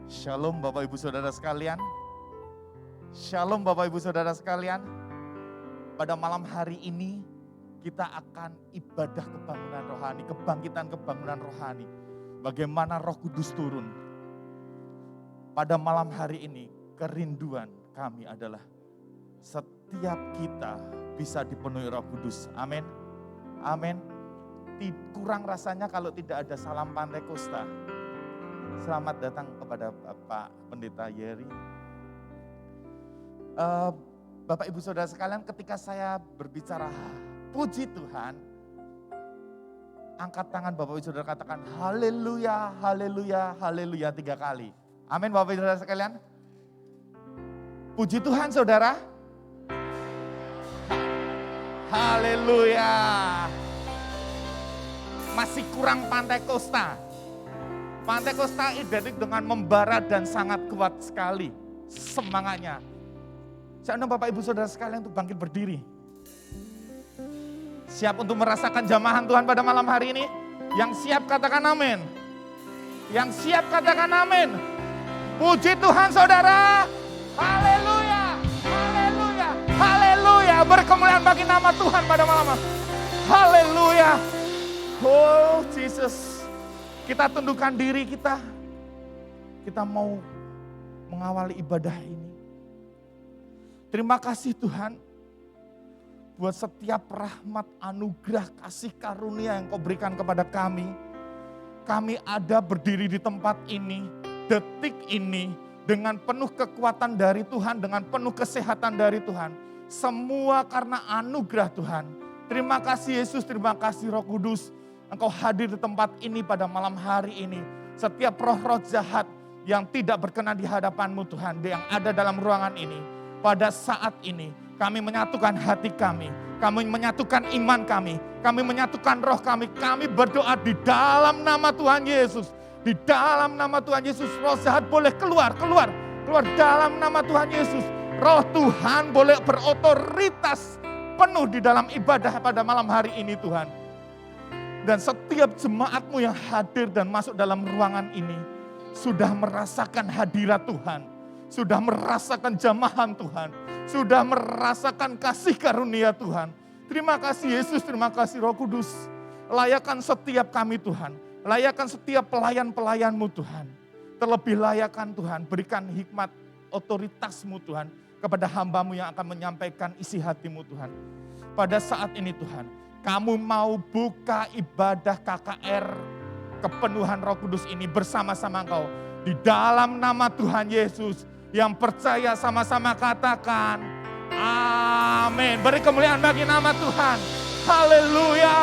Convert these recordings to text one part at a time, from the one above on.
Shalom Bapak Ibu Saudara sekalian. Shalom Bapak Ibu Saudara sekalian. Pada malam hari ini kita akan ibadah kebangunan rohani, kebangkitan kebangunan rohani. Bagaimana Roh Kudus turun. Pada malam hari ini kerinduan kami adalah setiap kita bisa dipenuhi Roh Kudus. Amin. Amin. Kurang rasanya kalau tidak ada salam Pantekosta. Selamat datang kepada Bapak Pendeta Yeri. Bapak Ibu Saudara sekalian, ketika saya berbicara puji Tuhan, angkat tangan Bapak Ibu Saudara, katakan haleluya, haleluya, haleluya 3 kali. Amin Bapak Ibu Saudara sekalian. Puji Tuhan saudara. Haleluya. Masih kurang Pantekosta. Pantekosta identik dengan membara dan sangat kuat sekali semangatnya. Saya undang Bapak Ibu Saudara sekalian untuk bangkit berdiri. Siap untuk merasakan jamahan Tuhan pada malam hari ini? Yang siap katakan amin. Yang siap katakan amin. Puji Tuhan saudara. Haleluya, haleluya, haleluya. Berkemuliaan bagi nama Tuhan pada malam hari. Haleluya. Oh Jesus. Kita tundukkan diri kita. Kita mau mengawali ibadah ini. Terima kasih Tuhan. Buat setiap rahmat, anugerah, kasih karunia yang Kau berikan kepada kami. Kami ada berdiri di tempat ini, detik ini. Dengan penuh kekuatan dari Tuhan, dengan penuh kesehatan dari Tuhan. Semua karena anugerah Tuhan. Terima kasih Yesus, terima kasih Roh Kudus. Engkau hadir di tempat ini pada malam hari ini. Setiap roh-roh jahat yang tidak berkenan di hadapan-Mu Tuhan, yang ada dalam ruangan ini. Pada saat ini kami menyatukan hati kami menyatukan iman kami menyatukan roh kami berdoa di dalam nama Tuhan Yesus. Di dalam nama Tuhan Yesus, roh jahat boleh keluar dalam nama Tuhan Yesus. Roh Tuhan boleh berotoritas penuh di dalam ibadah pada malam hari ini Tuhan. Dan setiap jemaat-Mu yang hadir dan masuk dalam ruangan ini sudah merasakan hadirat Tuhan. Sudah merasakan jamahan Tuhan. Sudah merasakan kasih karunia Tuhan. Terima kasih Yesus, terima kasih Roh Kudus. Layakan setiap kami Tuhan. Layakan setiap pelayan-pelayan-Mu Tuhan. Terlebih layakan Tuhan, berikan hikmat otoritas-Mu Tuhan. Kepada hamba-Mu yang akan menyampaikan isi hati-Mu Tuhan. Pada saat ini Tuhan, Kamu mau buka ibadah KKR kepenuhan Roh Kudus ini bersama-sama Engkau. Di dalam nama Tuhan Yesus, yang percaya sama-sama katakan amin. Beri kemuliaan bagi nama Tuhan. Haleluya.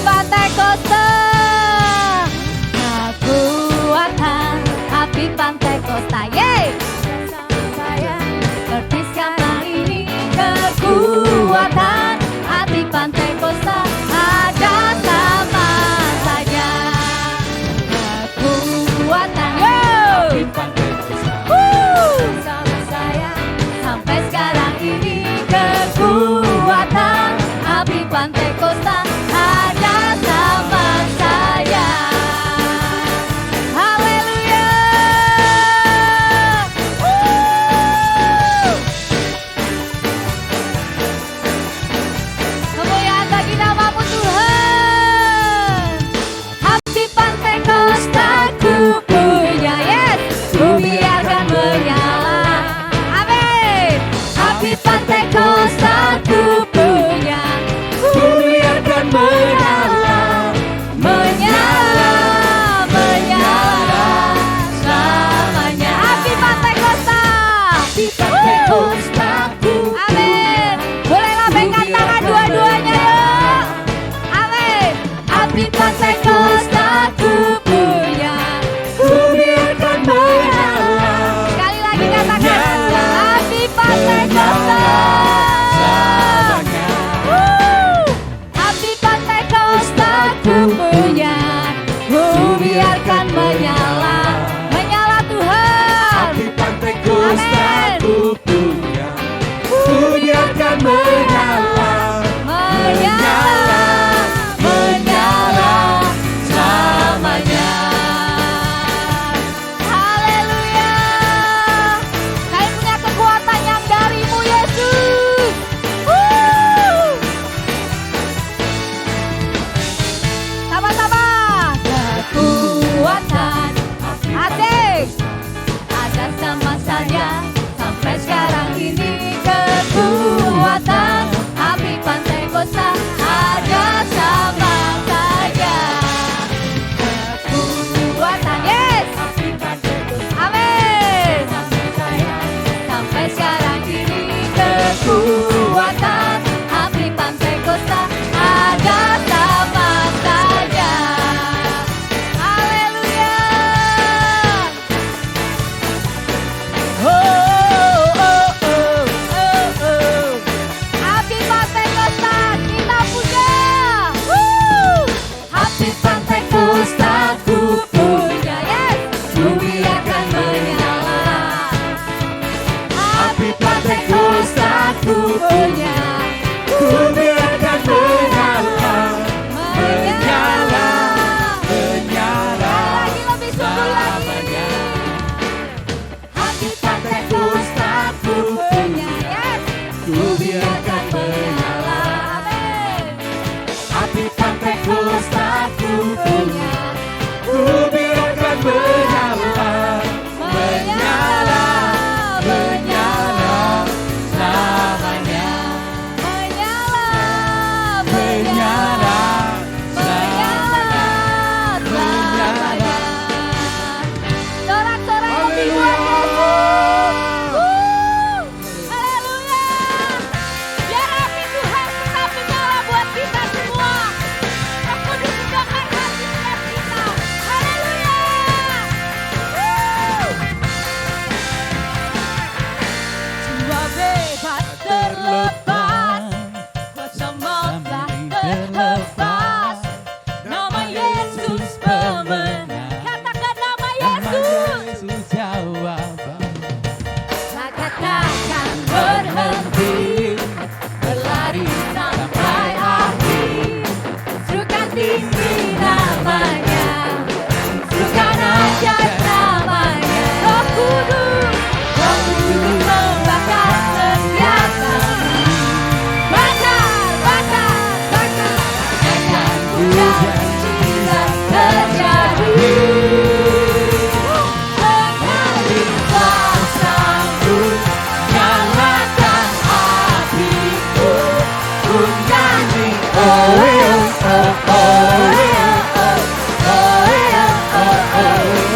Pantekosta, kekuatan api Pantekosta, yeay. Saya berdiskan ini kekuatan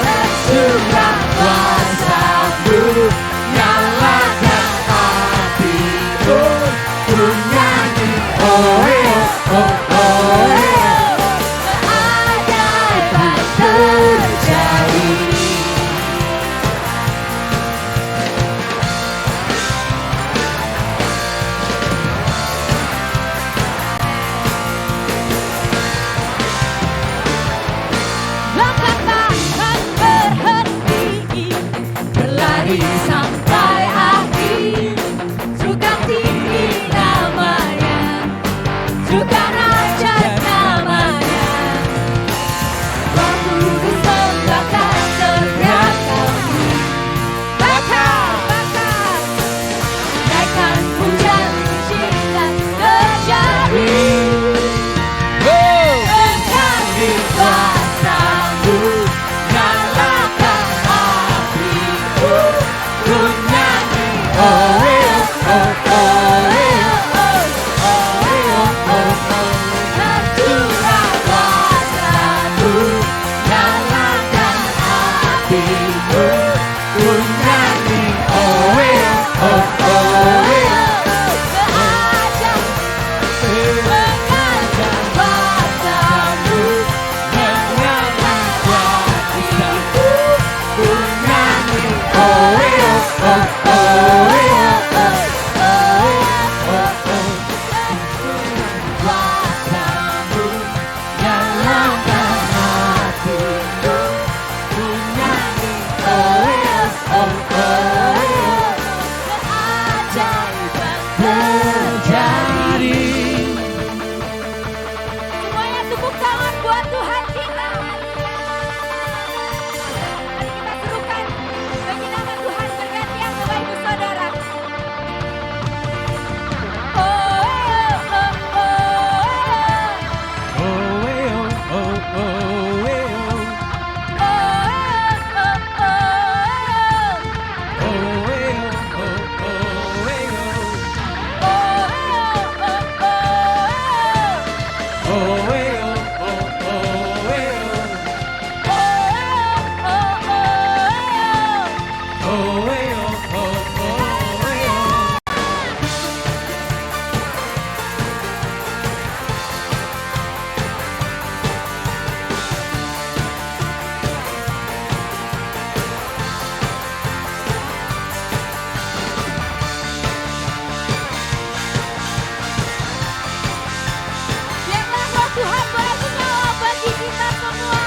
Tercurah kuasa-Mu, nyalakan hatiku, ku nyanyi keajaiban terjadi. Langkah takkan berhenti, berlari sampai akhir. Suka tinggi namanya, suka raja namanya. Roh Kudus membakar setiap kami. Bakar, bakar, naikkan hujan cinta terjadi. Engkau kuasa-Mu, nyalakan hatiku, ku nyanyi tercurah kuasa-Mu, nyalakan hatiku, ku nyanyi terjadi. Semuanya tepuk tangan buat Tuhan kita. Mari kita serukan bagi nama Tuhan bergantian Bapak Ibu Saudara. Biarlah roh Tuhan boleh menyala bagi kita semua.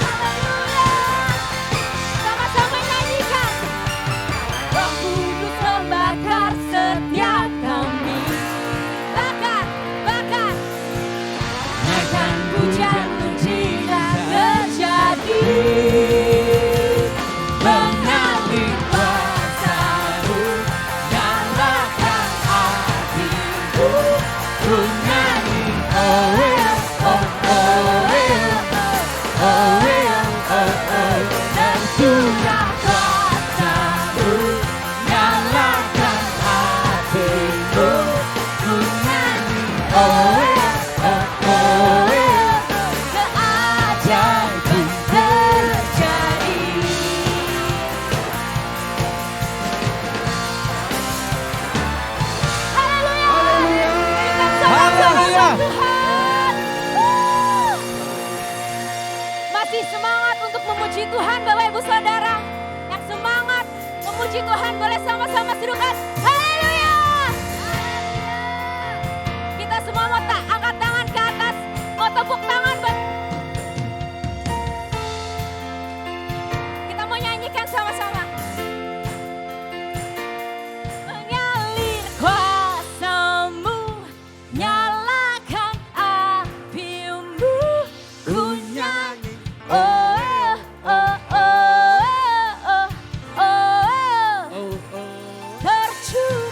Haleluya. Sama-sama nyanyikan. Roh Kudus membakar setiap kami. Bakar, bakar. Naikkan hujan mujizat terjadi. Mengalir kuasa-Mu, nyalakan hatiku, ku nyanyi tercurah kuasa-Mu, nyalakan hatiku, ku nyanyi keajaiban terjadi. Haleluya. Kita sama-sama Tuhan. Masih semangat untuk memuji Tuhan Bapak Ibu Saudara. Yang semangat memuji Tuhan boleh sama-sama serukan haleluya. Kita semua mau angkat tangan ke atas, mau tepuk tangan. Kita mau nyanyikan sama-sama. Mengalir kuasa-Mu, nyalakan api-Mu, ku nyanyi tercurah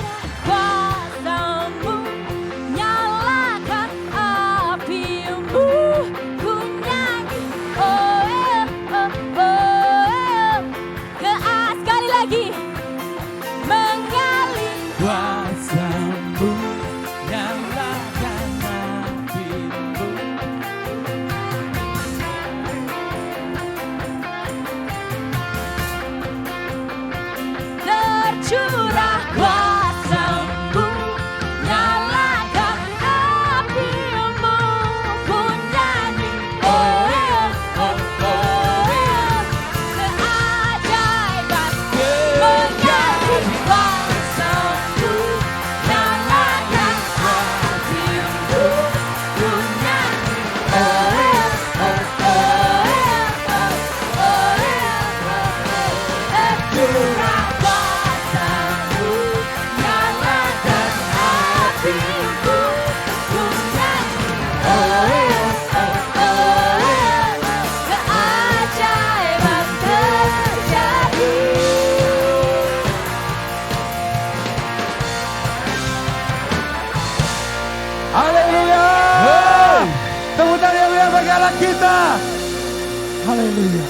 Haleluya.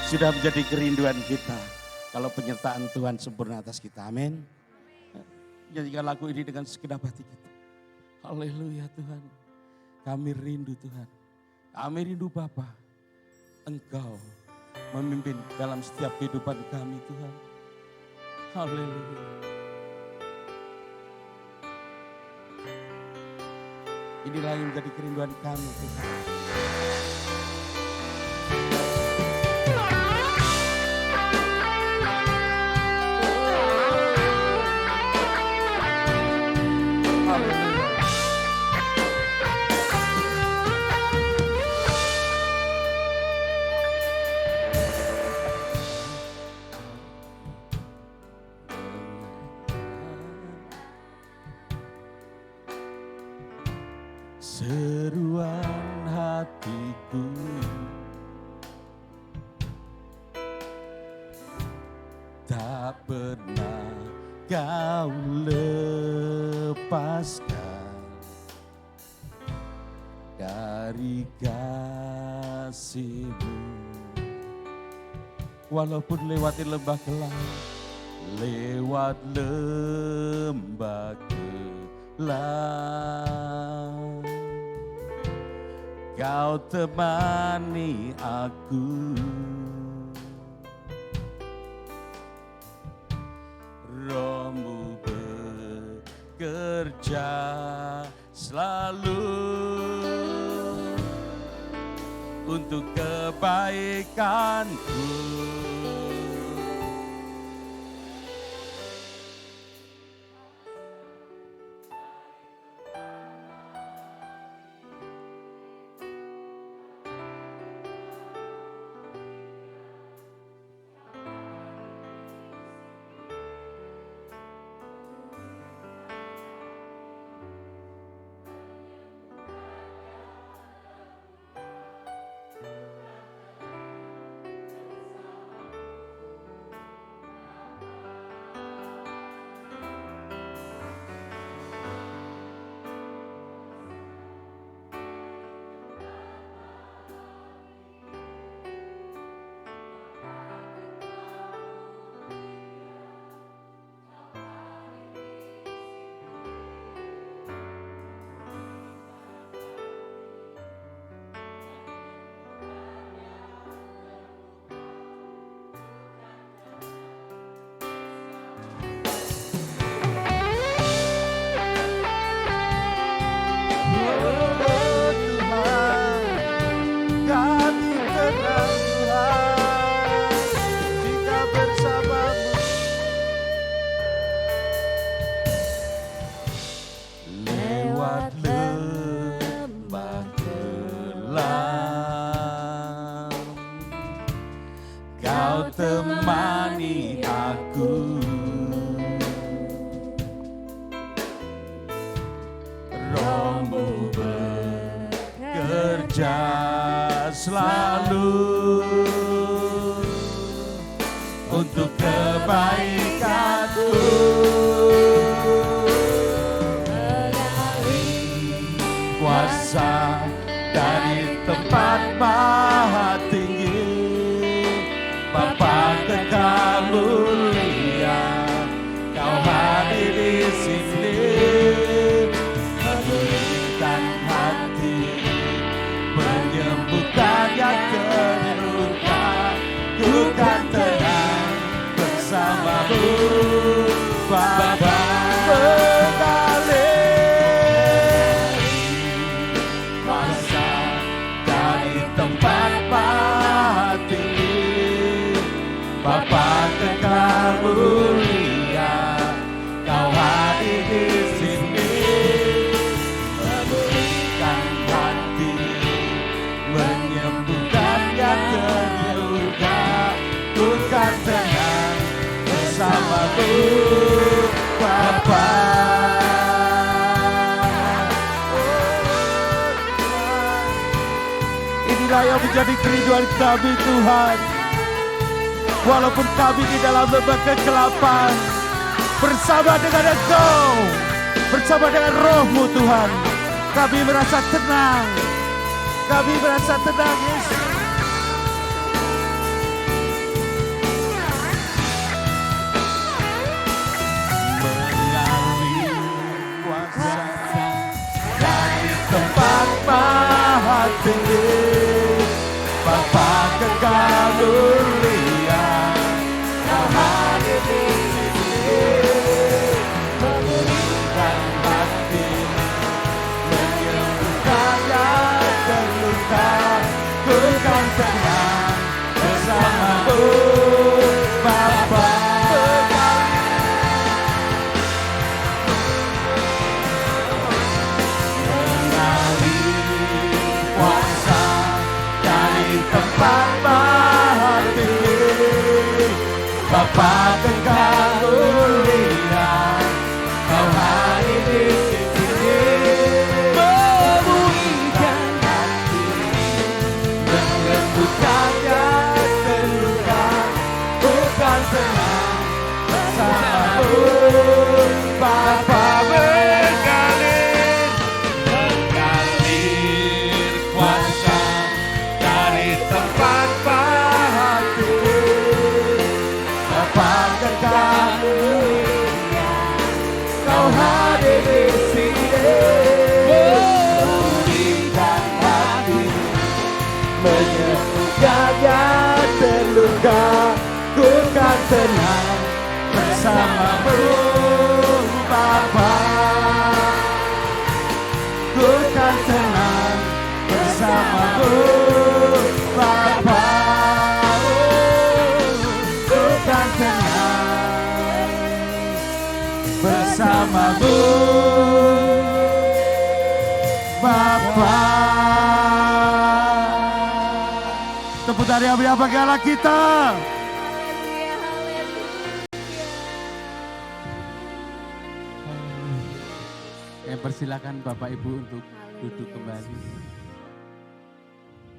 Sudah menjadi kerinduan kita kalau penyertaan Tuhan sempurna atas kita. Amin. Nyanyikan lagu ini dengan segenap hati kita. Haleluya Tuhan. Kami rindu Tuhan. Kami rindu Bapa. Engkau memimpin dalam setiap kehidupan kami Tuhan. Haleluya. Inilah yang menjadi kerinduan kami Tuhan. Seruan hatiku tak pernah kau lepaskan dari kasih-Mu. Walaupun lewati lembah gelap, lewat lembah gelap, Kau temani aku. Roh-Mu bekerja selalu untuk kebaikanku. Temani aku, Roh-Mu bekerja selalu untuk kebaikanku. Kuasa dari tempat maha tinggi, Bapa kekal mulia, Kau hadir di sini, memulihkan hati, menyembuhkan yang terluka. Ku kan tenang bersama-Mu, Bapa. Kuasa dari tempat maha tinggi, Bapa kekal mulia, Kau hadir di sini, memulihkan hati, menyembuhkan yang terluka. Ku kan tenang bersama-Mu, Bapa. Inilah yang menjadi kerinduan kami Tuhan. Walaupun kami di dalam lembah kegelapan, bersama dengan Engkau, bersama dengan Roh-Mu Tuhan, kami merasa tenang. Kami merasa tenang, Yesus. Mengalir kuasa dari tempat maha tinggi, Bapa kekal mulia, Kau hadir di sini, memberikan hati, menyembuhkan yang terluka, ku kan tenang bersamamu, Bapa. Tempat maha tinggi, Bapa kekal mulia, Kau hadir di sini, memulihkan hati, menyembuhkan yang terluka, bukan senang bersamamu, Bapa. Mengalir kuasa dari tempat maha tinggi, Bapa kekal mulia, Kau hadir di sini, memulihkan hati, menyembuhkan yang terluka, ku kan tenang bersamamu, Bapa. Ku kan tenang bersamamu, Bapa. Ku kan tenang bersamamu, Bapa. Tepuk tangan yang meriah bagi Allah kita. Saya persilakan Bapak Ibu untuk duduk kembali.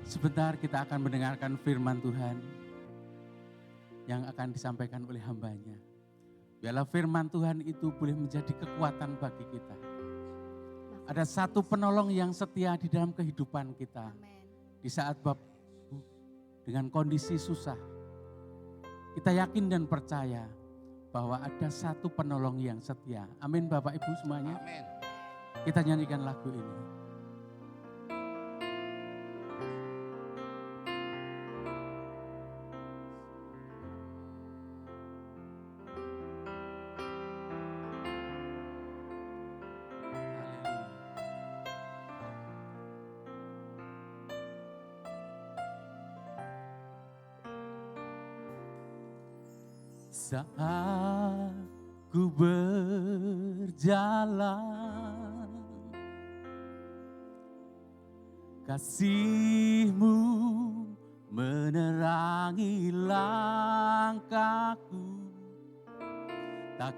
Sebentar kita akan mendengarkan firman Tuhan yang akan disampaikan oleh hambanya. Biarlah firman Tuhan itu boleh menjadi kekuatan bagi kita. Ada satu penolong yang setia di dalam kehidupan kita. Di saat Bapak Ibu dengan kondisi susah, kita yakin dan percaya bahwa ada satu penolong yang setia. Amin Bapak Ibu semuanya. Amin. Kita nyanyikan lagu ini. Saat ku berjalan, kasih-Mu menerangi langkahku. Tak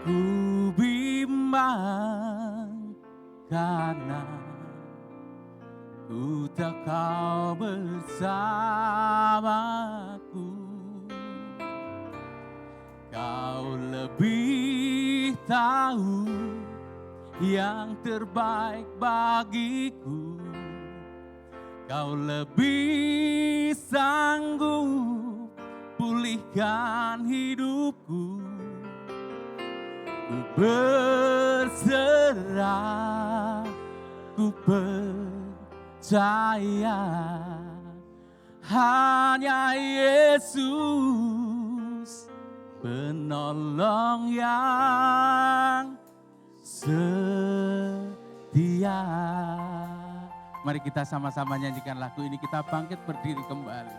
ku bimbang, karena ku tak Kau bersamaku. Kau lebih tahu yang terbaik bagiku. Kau lebih sanggup pulihkan hidupku. Ku berserah, ku percaya hanya Yesus penolong yang setia. Mari kita sama-sama nyanyikan lagu ini, kita bangkit berdiri kembali.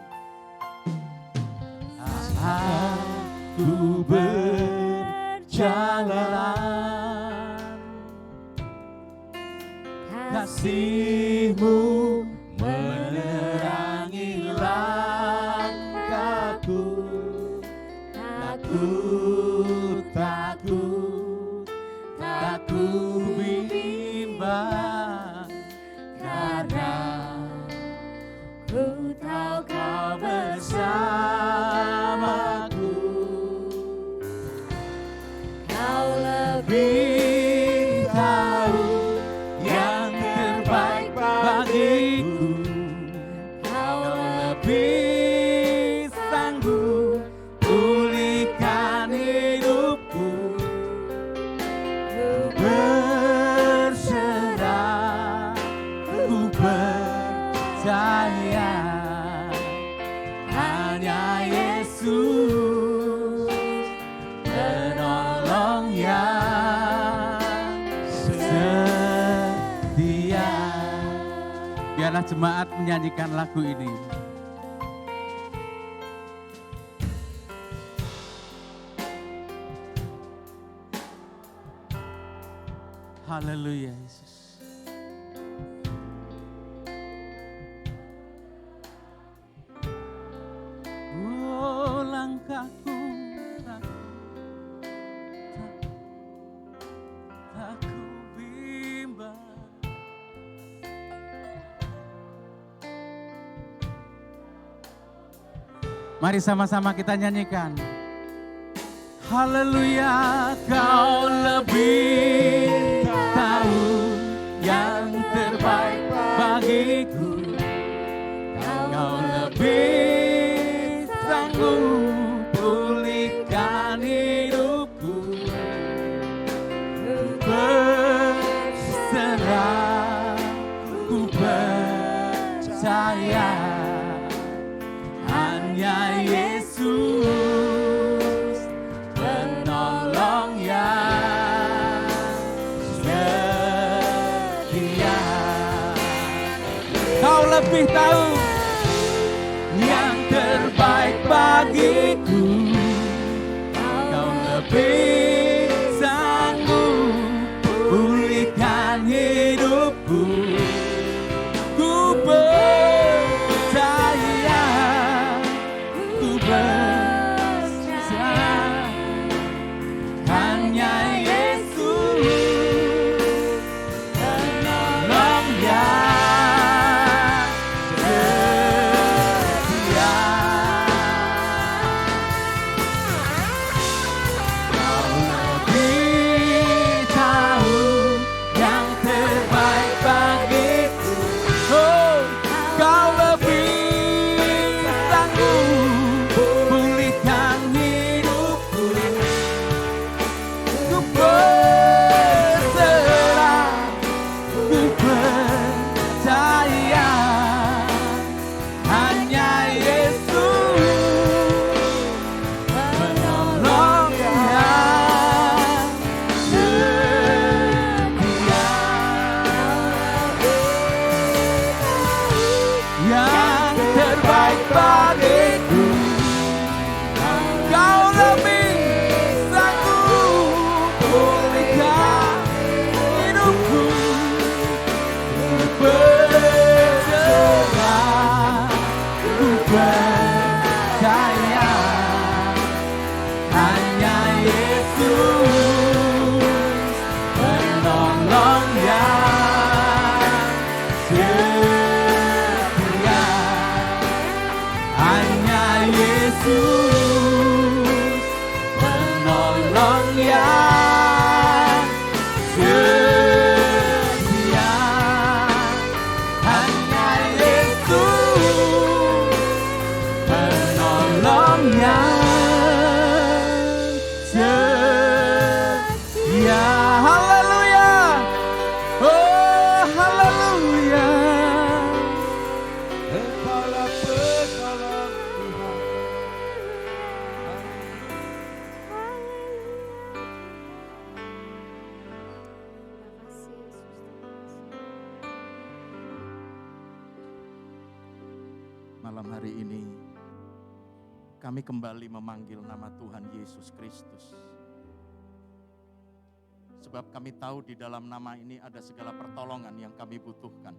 Aku berjalan, kasih-Mu menerangi langkahku. Tak ku bimbang, karena ku tahu Kau bersamaku. Kau lebih tahu yang setia. Biarlah jemaat menyanyikan lagu ini. Haleluya Yesus. Oh, langkahku tak ku bimbang. Mari sama-sama kita nyanyikan. Haleluya, kau lebih tahu yang terbaik bagiku. Kau lebih sanggup pulihkan hidupku. Ku berserah, ku percaya hanya Yesus penolong yang setia. Kau lebih tahu yang terbaik bagiku. Kau lebih sanggup pulihkan hidupku. Ku percaya, ku percaya hanya Yesus penolong yang setia. Kau lebih tahu yang terbaik bagiku. Oh, kau lebih sanggup pulihkan hidupku. Ku berserah, ku percaya hanya Yesus penolong yang setia. Yang terbaik bagiku. Kau lebih sanggup pulihkan hidupku. Ku berserah, ku percaya hanya Yesus penolong yang setia. Hanya Yesus penolong yang setia. Hanya Yesus penolong yang setia. Haleluya. Oh, haleluya. Engkaulah penolong Tuhan. Malam hari ini kami kembali memanggil nama Tuhan Yesus Kristus. Sebab kami tahu di dalam nama ini ada segala pertolongan yang kami butuhkan.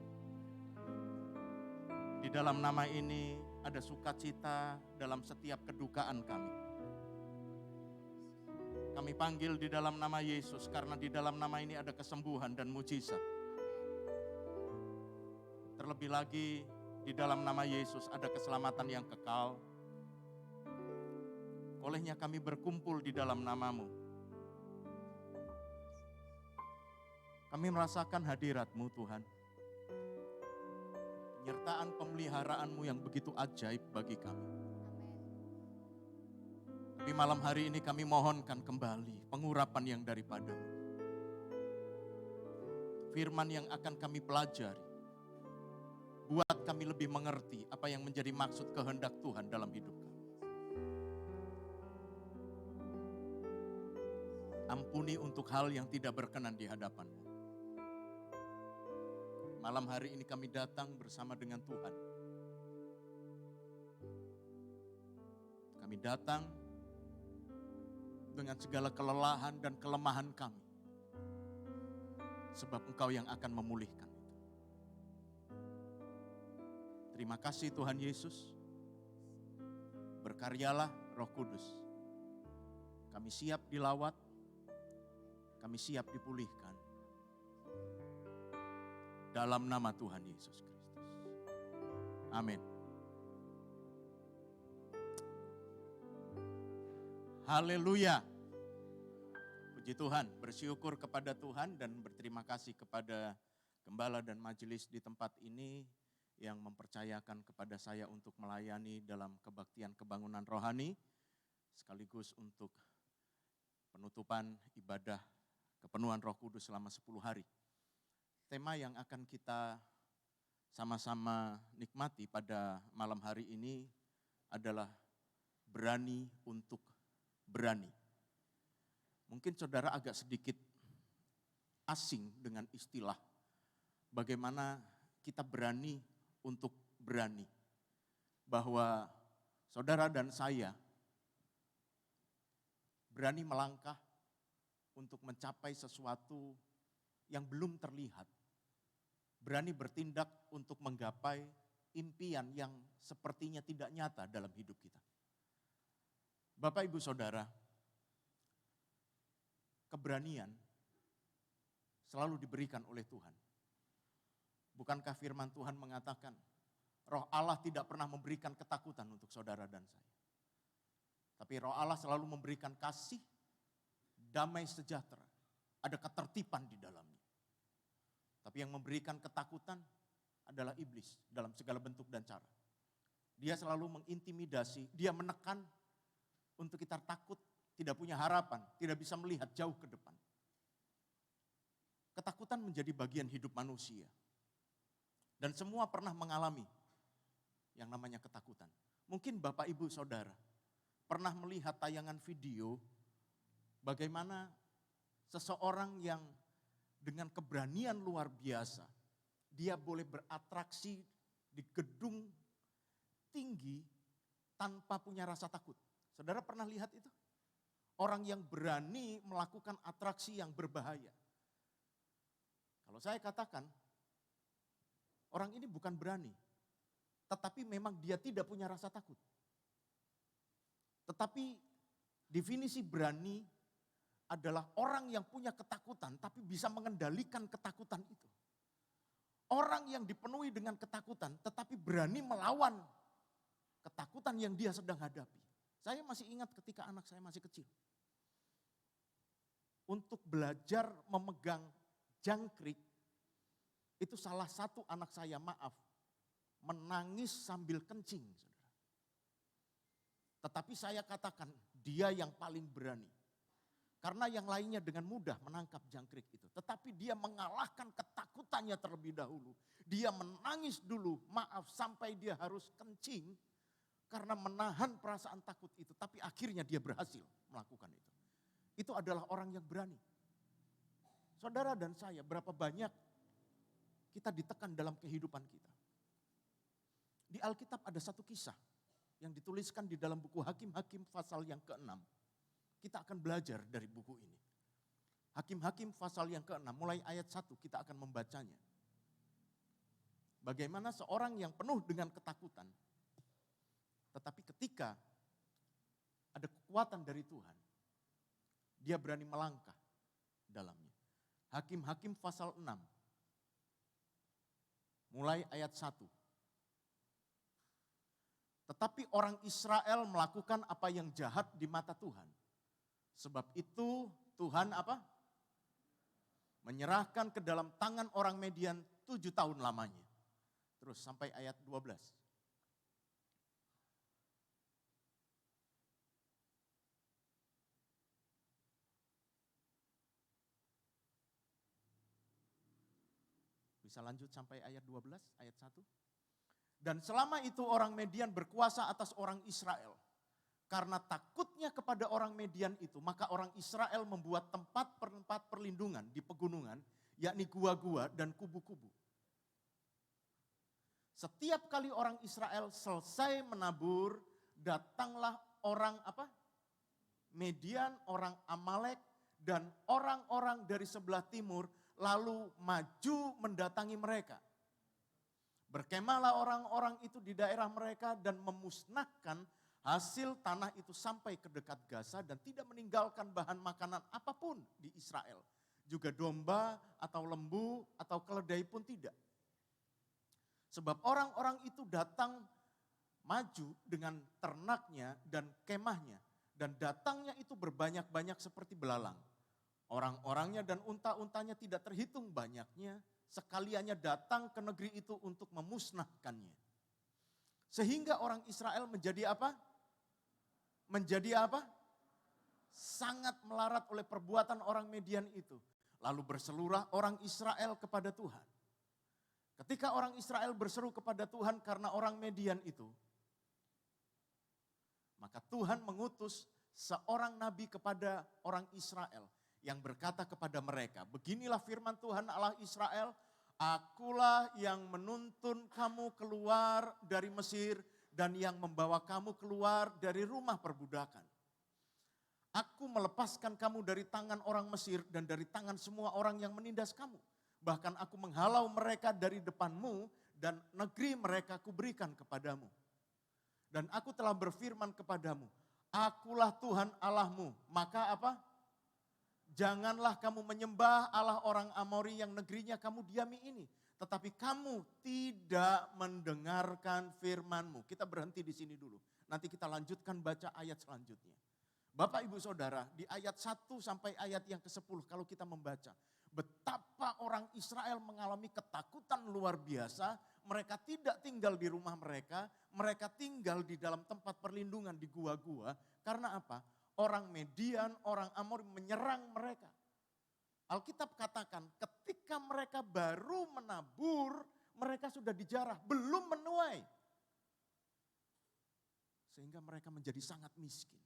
Di dalam nama ini ada sukacita dalam setiap kedukaan kami. Kami panggil di dalam nama Yesus karena di dalam nama ini ada kesembuhan dan mujizat. Terlebih lagi di dalam nama Yesus ada keselamatan yang kekal. Olehnya kami berkumpul di dalam nama-Mu. Kami merasakan hadirat-Mu Tuhan. Penyertaan pemeliharaan-Mu yang begitu ajaib bagi kami. Tapi malam hari ini kami mohonkan kembali pengurapan yang daripada-Mu. Firman yang akan kami pelajari. Buat kami lebih mengerti apa yang menjadi maksud kehendak Tuhan dalam hidup kami. Ampuni untuk hal yang tidak berkenan di hadapan-Mu. Malam hari ini kami datang bersama dengan Tuhan. Kami datang dengan segala kelelahan dan kelemahan kami. Sebab Engkau yang akan memulihkan itu. Terima kasih Tuhan Yesus. Berkaryalah Roh Kudus. Kami siap dilawat. Kami siap dipulihkan. Dalam nama Tuhan Yesus Kristus. Amin. Haleluya. Puji Tuhan, bersyukur kepada Tuhan dan berterima kasih kepada gembala dan majelis di tempat ini yang mempercayakan kepada saya untuk melayani dalam kebaktian kebangunan rohani sekaligus untuk penutupan ibadah kepenuhan Roh Kudus selama 10 hari. Tema yang akan kita sama-sama nikmati pada malam hari ini adalah berani untuk berani. Mungkin saudara agak sedikit asing dengan istilah bagaimana kita berani untuk berani. Bahwa saudara dan saya berani melangkah untuk mencapai sesuatu yang belum terlihat. Berani bertindak untuk menggapai impian yang sepertinya tidak nyata dalam hidup kita. Bapak, Ibu, Saudara, keberanian selalu diberikan oleh Tuhan. Bukankah firman Tuhan mengatakan, Roh Allah tidak pernah memberikan ketakutan untuk saudara dan saya. Tapi Roh Allah selalu memberikan kasih, damai sejahtera, ada ketertiban di dalamnya. Tapi yang memberikan ketakutan adalah iblis dalam segala bentuk dan cara. Dia selalu mengintimidasi, dia menekan untuk kita takut, tidak punya harapan, tidak bisa melihat jauh ke depan. Ketakutan menjadi bagian hidup manusia. Dan semua pernah mengalami yang namanya ketakutan. Mungkin Bapak, Ibu, Saudara pernah melihat tayangan video bagaimana seseorang yang dengan keberanian luar biasa, dia boleh beratraksi di gedung tinggi tanpa punya rasa takut. Saudara pernah lihat itu? Orang yang berani melakukan atraksi yang berbahaya. Kalau saya katakan, orang ini bukan berani, tetapi memang dia tidak punya rasa takut. Tetapi definisi berani adalah orang yang punya ketakutan tapi bisa mengendalikan ketakutan itu. Orang yang dipenuhi dengan ketakutan tetapi berani melawan ketakutan yang dia sedang hadapi. Saya masih ingat ketika anak saya masih kecil. Untuk belajar memegang jangkrik, itu salah satu anak saya, menangis sambil kencing. Saudara. Tetapi saya katakan dia yang paling berani. Karena yang lainnya dengan mudah menangkap jangkrik itu. Tetapi dia mengalahkan ketakutannya terlebih dahulu. Dia menangis dulu, sampai dia harus kencing. Karena menahan perasaan takut itu. Tapi akhirnya dia berhasil melakukan itu. Itu adalah orang yang berani. Saudara dan saya, berapa banyak kita ditekan dalam kehidupan kita. Di Alkitab ada satu kisah yang dituliskan di dalam buku Hakim-Hakim pasal yang ke-6. Kita akan belajar dari buku ini. Hakim-Hakim pasal yang ke-6, mulai ayat 1 kita akan membacanya. Bagaimana seorang yang penuh dengan ketakutan, tetapi ketika ada kekuatan dari Tuhan, dia berani melangkah dalamnya. Hakim-Hakim pasal 6, mulai ayat 1. Tetapi orang Israel melakukan apa yang jahat di mata Tuhan. Sebab itu Tuhan apa? Menyerahkan ke dalam tangan orang Median 7 tahun lamanya. Terus sampai ayat 12. Bisa lanjut sampai ayat 12, ayat 1. Dan selama itu orang Median berkuasa atas orang Israel. Karena takutnya kepada orang Median itu, maka orang Israel membuat tempat perlindungan di pegunungan, yakni gua-gua dan kubu-kubu. Setiap kali orang Israel selesai menabur, datanglah orang Median, orang Amalek, dan orang-orang dari sebelah timur lalu maju mendatangi mereka. Berkemahlah orang-orang itu di daerah mereka dan memusnahkan hasil tanah itu sampai ke dekat Gaza dan tidak meninggalkan bahan makanan apapun di Israel. Juga domba atau lembu atau keledai pun tidak. Sebab orang-orang itu datang maju dengan ternaknya dan kemahnya. Dan datangnya itu berbanyak-banyak seperti belalang. Orang-orangnya dan unta-untanya tidak terhitung banyaknya. Sekaliannya datang ke negeri itu untuk memusnahkannya. Sehingga orang Israel menjadi apa? Sangat melarat oleh perbuatan orang Median itu. Lalu berseluruh orang Israel kepada Tuhan. Ketika orang Israel berseru kepada Tuhan karena orang Median itu, maka Tuhan mengutus seorang nabi kepada orang Israel yang berkata kepada mereka, beginilah firman Tuhan Allah Israel, akulah yang menuntun kamu keluar dari Mesir dan yang membawa kamu keluar dari rumah perbudakan. Aku melepaskan kamu dari tangan orang Mesir dan dari tangan semua orang yang menindas kamu. Bahkan aku menghalau mereka dari depanmu dan negeri mereka kuberikan kepadamu. Dan aku telah berfirman kepadamu, akulah Tuhan Allahmu. Maka apa? Janganlah kamu menyembah Allah orang Amori yang negerinya kamu diami ini. Tetapi kamu tidak mendengarkan firman-Mu. Kita berhenti di sini dulu. Nanti kita lanjutkan baca ayat selanjutnya. Bapak Ibu Saudara, di ayat 1 sampai ayat yang ke-10 kalau kita membaca. Betapa orang Israel mengalami ketakutan luar biasa. Mereka tidak tinggal di rumah mereka. Mereka tinggal di dalam tempat perlindungan di gua-gua. Karena apa? Orang Median, orang Amor menyerang mereka. Alkitab katakan ketika mereka baru menabur, mereka sudah dijarah, belum menuai. Sehingga mereka menjadi sangat miskin.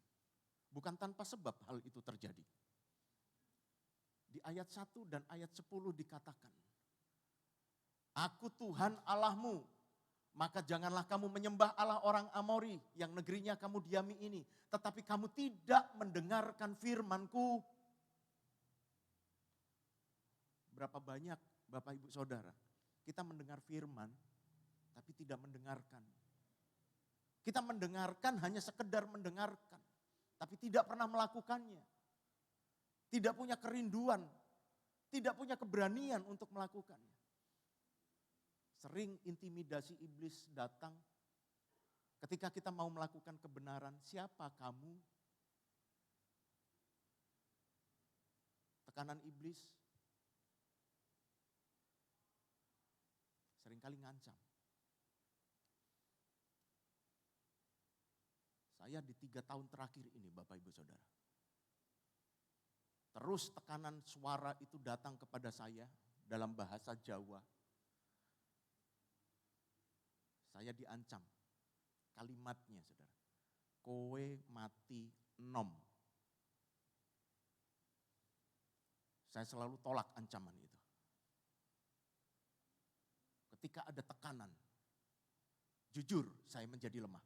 Bukan tanpa sebab hal itu terjadi. Di ayat 1 dan ayat 10 dikatakan, aku Tuhan Allahmu, maka janganlah kamu menyembah Allah orang Amori yang negerinya kamu diami ini. Tetapi kamu tidak mendengarkan firman-Ku. Berapa banyak Bapak Ibu Saudara, kita mendengar firman tapi tidak mendengarkan. Kita mendengarkan hanya sekedar mendengarkan, tapi tidak pernah melakukannya. Tidak punya kerinduan, tidak punya keberanian untuk melakukannya. Sering intimidasi iblis datang ketika kita mau melakukan kebenaran. Siapa kamu? Tekanan iblis seringkali ngancam. Saya di 3 tahun terakhir ini Bapak Ibu Saudara. Terus tekanan suara itu datang kepada saya dalam bahasa Jawa. Saya diancam. Kalimatnya Saudara. Kowe mati enom. Saya selalu tolak ancaman itu. Ketika ada tekanan, jujur saya menjadi lemah.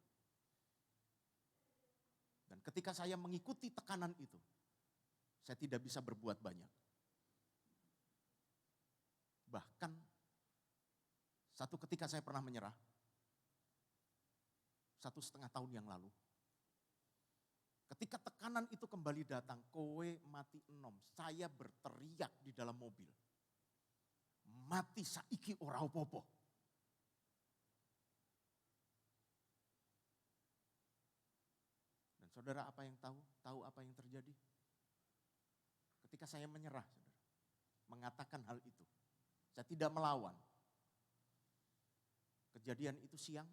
Dan ketika saya mengikuti tekanan itu, saya tidak bisa berbuat banyak. Bahkan satu ketika saya pernah menyerah, 1,5 tahun yang lalu. Ketika tekanan itu kembali datang, kowe mati enom, saya berteriak di dalam mobil. Mati saiki ora opo-opo. Dan saudara apa yang tahu? Tahu apa yang terjadi? Ketika saya menyerah, saudara, mengatakan hal itu. Saya tidak melawan. Kejadian itu siang,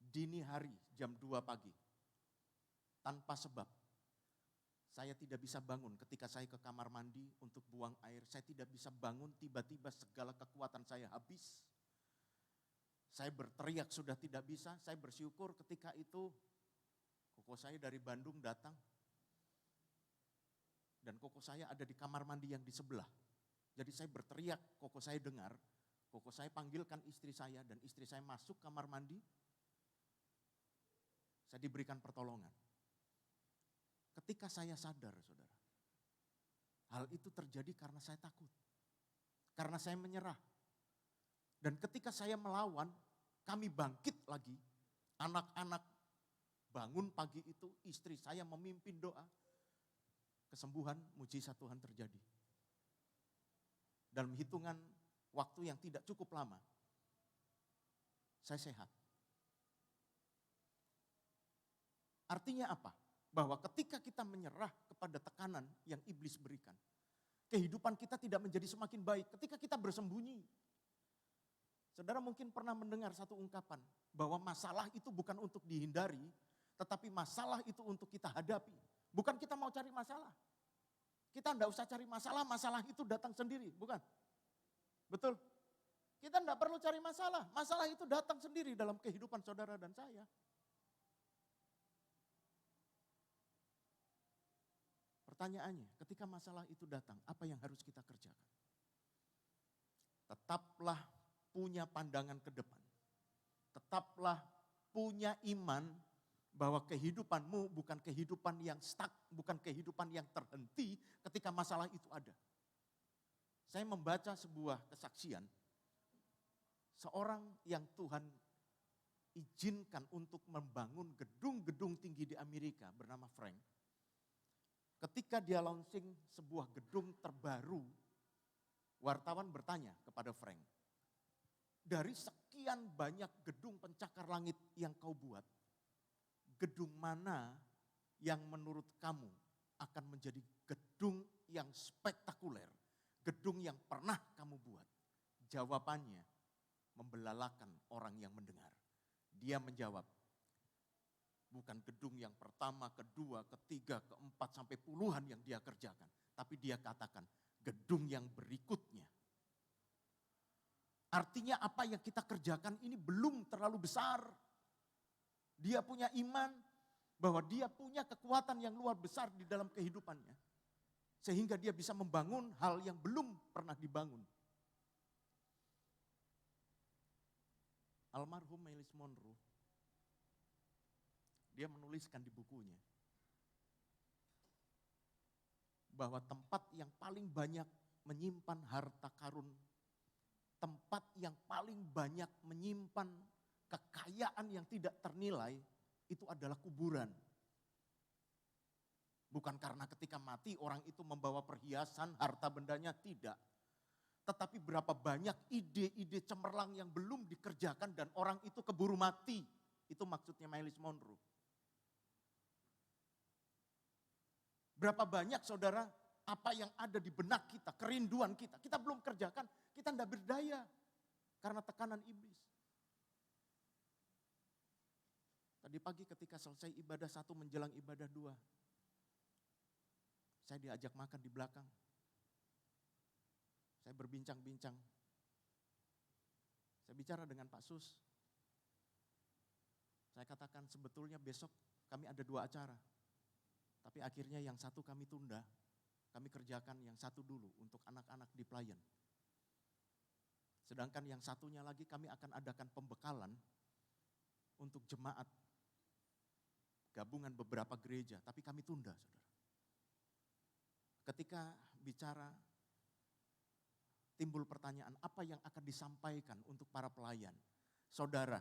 dini hari jam 2 pagi. Tanpa sebab. Saya tidak bisa bangun ketika saya ke kamar mandi untuk buang air. Saya tidak bisa bangun, tiba-tiba segala kekuatan saya habis. Saya berteriak sudah tidak bisa. Saya bersyukur ketika itu Koko saya dari Bandung datang. Dan koko saya ada di kamar mandi yang di sebelah. Jadi saya berteriak, koko saya dengar. Koko saya panggilkan istri saya dan istri saya masuk kamar mandi. Saya diberikan pertolongan. Ketika saya sadar, saudara. Hal itu terjadi karena saya takut. Karena saya menyerah. Dan ketika saya melawan, kami bangkit lagi. Anak-anak bangun pagi itu, istri saya memimpin doa. Kesembuhan, mujizat Tuhan terjadi. Dalam hitungan waktu yang tidak cukup lama, saya sehat. Artinya apa? Bahwa ketika kita menyerah kepada tekanan yang iblis berikan, kehidupan kita tidak menjadi semakin baik ketika kita bersembunyi. Saudara mungkin pernah mendengar satu ungkapan, bahwa masalah itu bukan untuk dihindari, tetapi masalah itu untuk kita hadapi. Bukan kita mau cari masalah. Kita enggak usah cari masalah, masalah itu datang sendiri, bukan? Betul? Kita enggak perlu cari masalah, masalah itu datang sendiri dalam kehidupan saudara dan saya. Pertanyaannya, ketika masalah itu datang, apa yang harus kita kerjakan? Tetaplah punya pandangan ke depan. Tetaplah punya iman bahwa kehidupanmu bukan kehidupan yang stuck, bukan kehidupan yang terhenti ketika masalah itu ada. Saya membaca sebuah kesaksian, seorang yang Tuhan izinkan untuk membangun gedung-gedung tinggi di Amerika bernama Frank. Ketika dia launching sebuah gedung terbaru, wartawan bertanya kepada Frank, dari sekian banyak gedung pencakar langit yang kau buat, gedung mana yang menurut kamu akan menjadi gedung yang spektakuler, gedung yang pernah kamu buat? Jawabannya membelalakan orang yang mendengar. Dia menjawab, bukan gedung yang pertama, kedua, ketiga, keempat, sampai puluhan yang dia kerjakan. Tapi dia katakan, gedung yang berikutnya. Artinya apa yang kita kerjakan ini belum terlalu besar. Dia punya iman bahwa dia punya kekuatan yang luar besar di dalam kehidupannya. Sehingga dia bisa membangun hal yang belum pernah dibangun. Almarhum Myles Munroe, dia menuliskan di bukunya bahwa tempat yang paling banyak menyimpan harta karun, tempat yang paling banyak menyimpan kekayaan yang tidak ternilai, itu adalah kuburan. Bukan karena ketika mati orang itu membawa perhiasan, harta bendanya, tidak. Tetapi berapa banyak ide-ide cemerlang yang belum dikerjakan dan orang itu keburu mati. Itu maksudnya Myles Munroe. Berapa banyak saudara, apa yang ada di benak kita, kerinduan kita belum kerjakan, kita tidak berdaya karena tekanan iblis. Tadi pagi ketika selesai ibadah 1 menjelang ibadah 2, saya diajak makan di belakang. Saya berbincang-bincang. Saya bicara dengan Pak Sus. Saya katakan sebetulnya besok kami ada 2 acara. Tapi akhirnya yang satu kami tunda. Kami kerjakan yang satu dulu untuk anak-anak di pelayan. Sedangkan yang satunya lagi kami akan adakan pembekalan untuk jemaat. Gabungan beberapa gereja, tapi kami tunda, saudara. Ketika bicara, timbul pertanyaan, apa yang akan disampaikan untuk para pelayan? Saudara,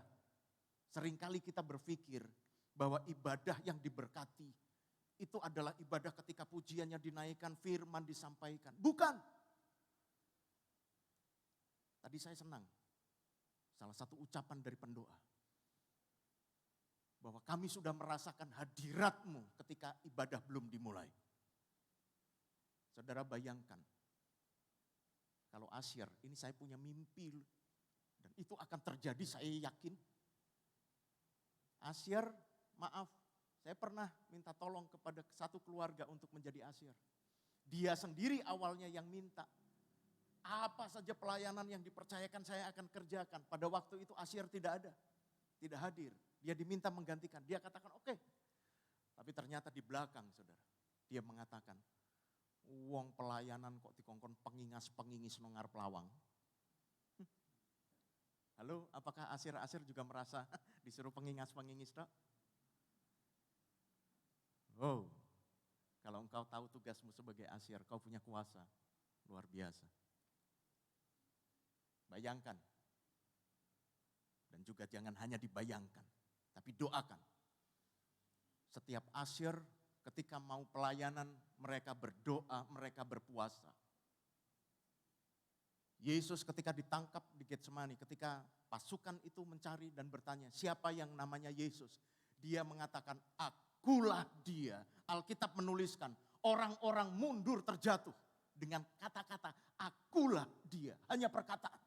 seringkali kita berpikir bahwa ibadah yang diberkati, itu adalah ibadah ketika pujiannya dinaikkan, firman disampaikan. Bukan. Tadi saya senang, salah satu ucapan dari pendoa, bahwa kami sudah merasakan hadirat-Mu ketika ibadah belum dimulai. Saudara bayangkan, kalau Asyir, ini saya punya mimpi, dan itu akan terjadi saya yakin. Asyir, maaf, saya pernah minta tolong kepada satu keluarga untuk menjadi Asyir. Dia sendiri awalnya yang minta. Apa saja pelayanan yang dipercayakan saya akan kerjakan. Pada waktu itu Asyir tidak ada, tidak hadir. Dia diminta menggantikan. Dia katakan, oke, Tapi ternyata di belakang saudara, dia mengatakan, wong pelayanan kok dikongkon pengingas-pengingis nongar pelawang. Halo, apakah asir-asir juga merasa disuruh pengingas-pengingis dok? Oh, kalau engkau tahu tugasmu sebagai asir, kau punya kuasa luar biasa. Bayangkan, dan juga jangan hanya dibayangkan, tapi doakan. Setiap asir ketika mau pelayanan, mereka berdoa, mereka berpuasa. Yesus ketika ditangkap di Getsemani, ketika pasukan itu mencari dan bertanya, siapa yang namanya Yesus? Dia mengatakan, akulah dia. Alkitab menuliskan, orang-orang mundur terjatuh dengan kata-kata, akulah dia. Hanya perkataan.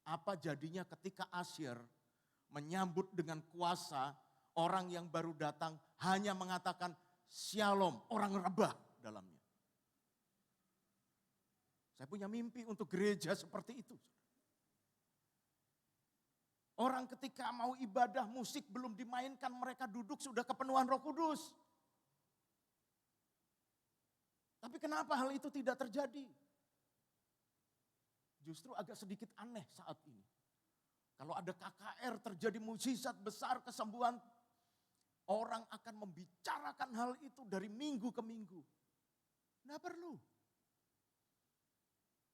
Apa jadinya ketika Asyir menyambut dengan kuasa, orang yang baru datang hanya mengatakan shalom, orang rebah dalamnya. Saya punya mimpi untuk gereja seperti itu. Orang ketika mau ibadah musik belum dimainkan, mereka duduk sudah kepenuhan Roh Kudus. Tapi kenapa hal itu tidak terjadi? Justru agak sedikit aneh saat ini. Kalau ada KKR terjadi mukjizat besar kesembuhan, orang akan membicarakan hal itu dari minggu ke minggu. Tidak perlu.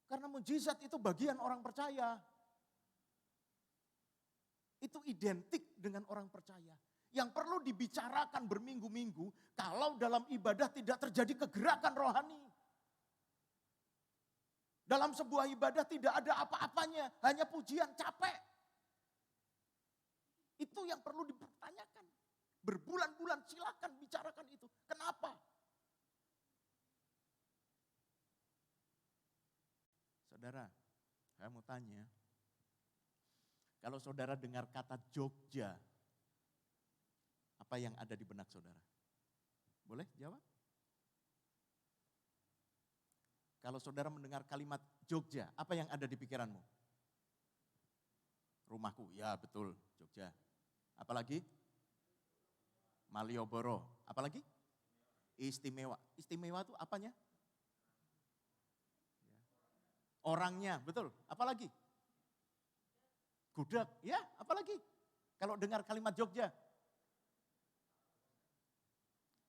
Karena mukjizat itu bagian orang percaya. Itu identik dengan orang percaya. Yang perlu dibicarakan berminggu-minggu kalau dalam ibadah tidak terjadi kegerakan rohani. Dalam sebuah ibadah tidak ada apa-apanya, hanya pujian, capek. Itu yang perlu dipertanyakan. Berbulan-bulan silakan bicarakan itu. Kenapa? Saudara, saya mau tanya. Kalau saudara dengar kata Jogja, apa yang ada di benak saudara? Boleh jawab? Kalau saudara mendengar kalimat Jogja, apa yang ada di pikiranmu? Rumahku, ya betul, Jogja. Apalagi? Malioboro. Apalagi? Istimewa. Istimewa itu apanya? Orangnya, betul. Apalagi? Gudeg, ya apalagi? Kalau dengar kalimat Jogja.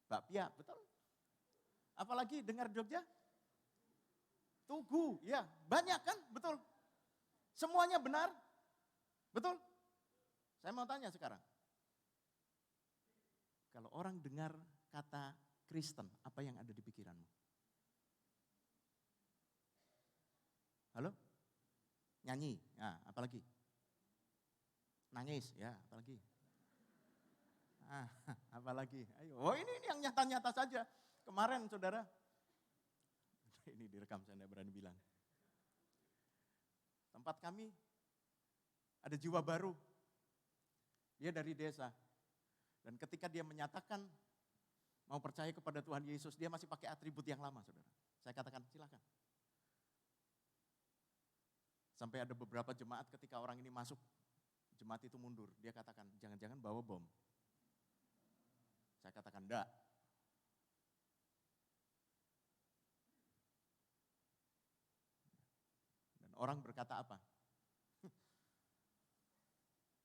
Bakpia, betul. Apalagi dengar Jogja? Tugu, ya banyak kan, betul. Semuanya benar, betul. Saya mau tanya sekarang. Kalau orang dengar kata Kristen, apa yang ada di pikiranmu? Halo? Nyanyi, ya apalagi? Nangis, ya apalagi? Apalagi? Ayo, oh ini yang nyata-nyata saja. Kemarin saudara, ini direkam saya tidak berani bilang. Tempat kami ada jiwa baru. Dia dari desa. Dan ketika dia menyatakan mau percaya kepada Tuhan Yesus, dia masih pakai atribut yang lama saudara. Saya katakan silakan. Sampai ada beberapa jemaat ketika orang ini masuk, jemaat itu mundur. Dia katakan jangan-jangan bawa bom. Saya katakan enggak. Orang berkata apa?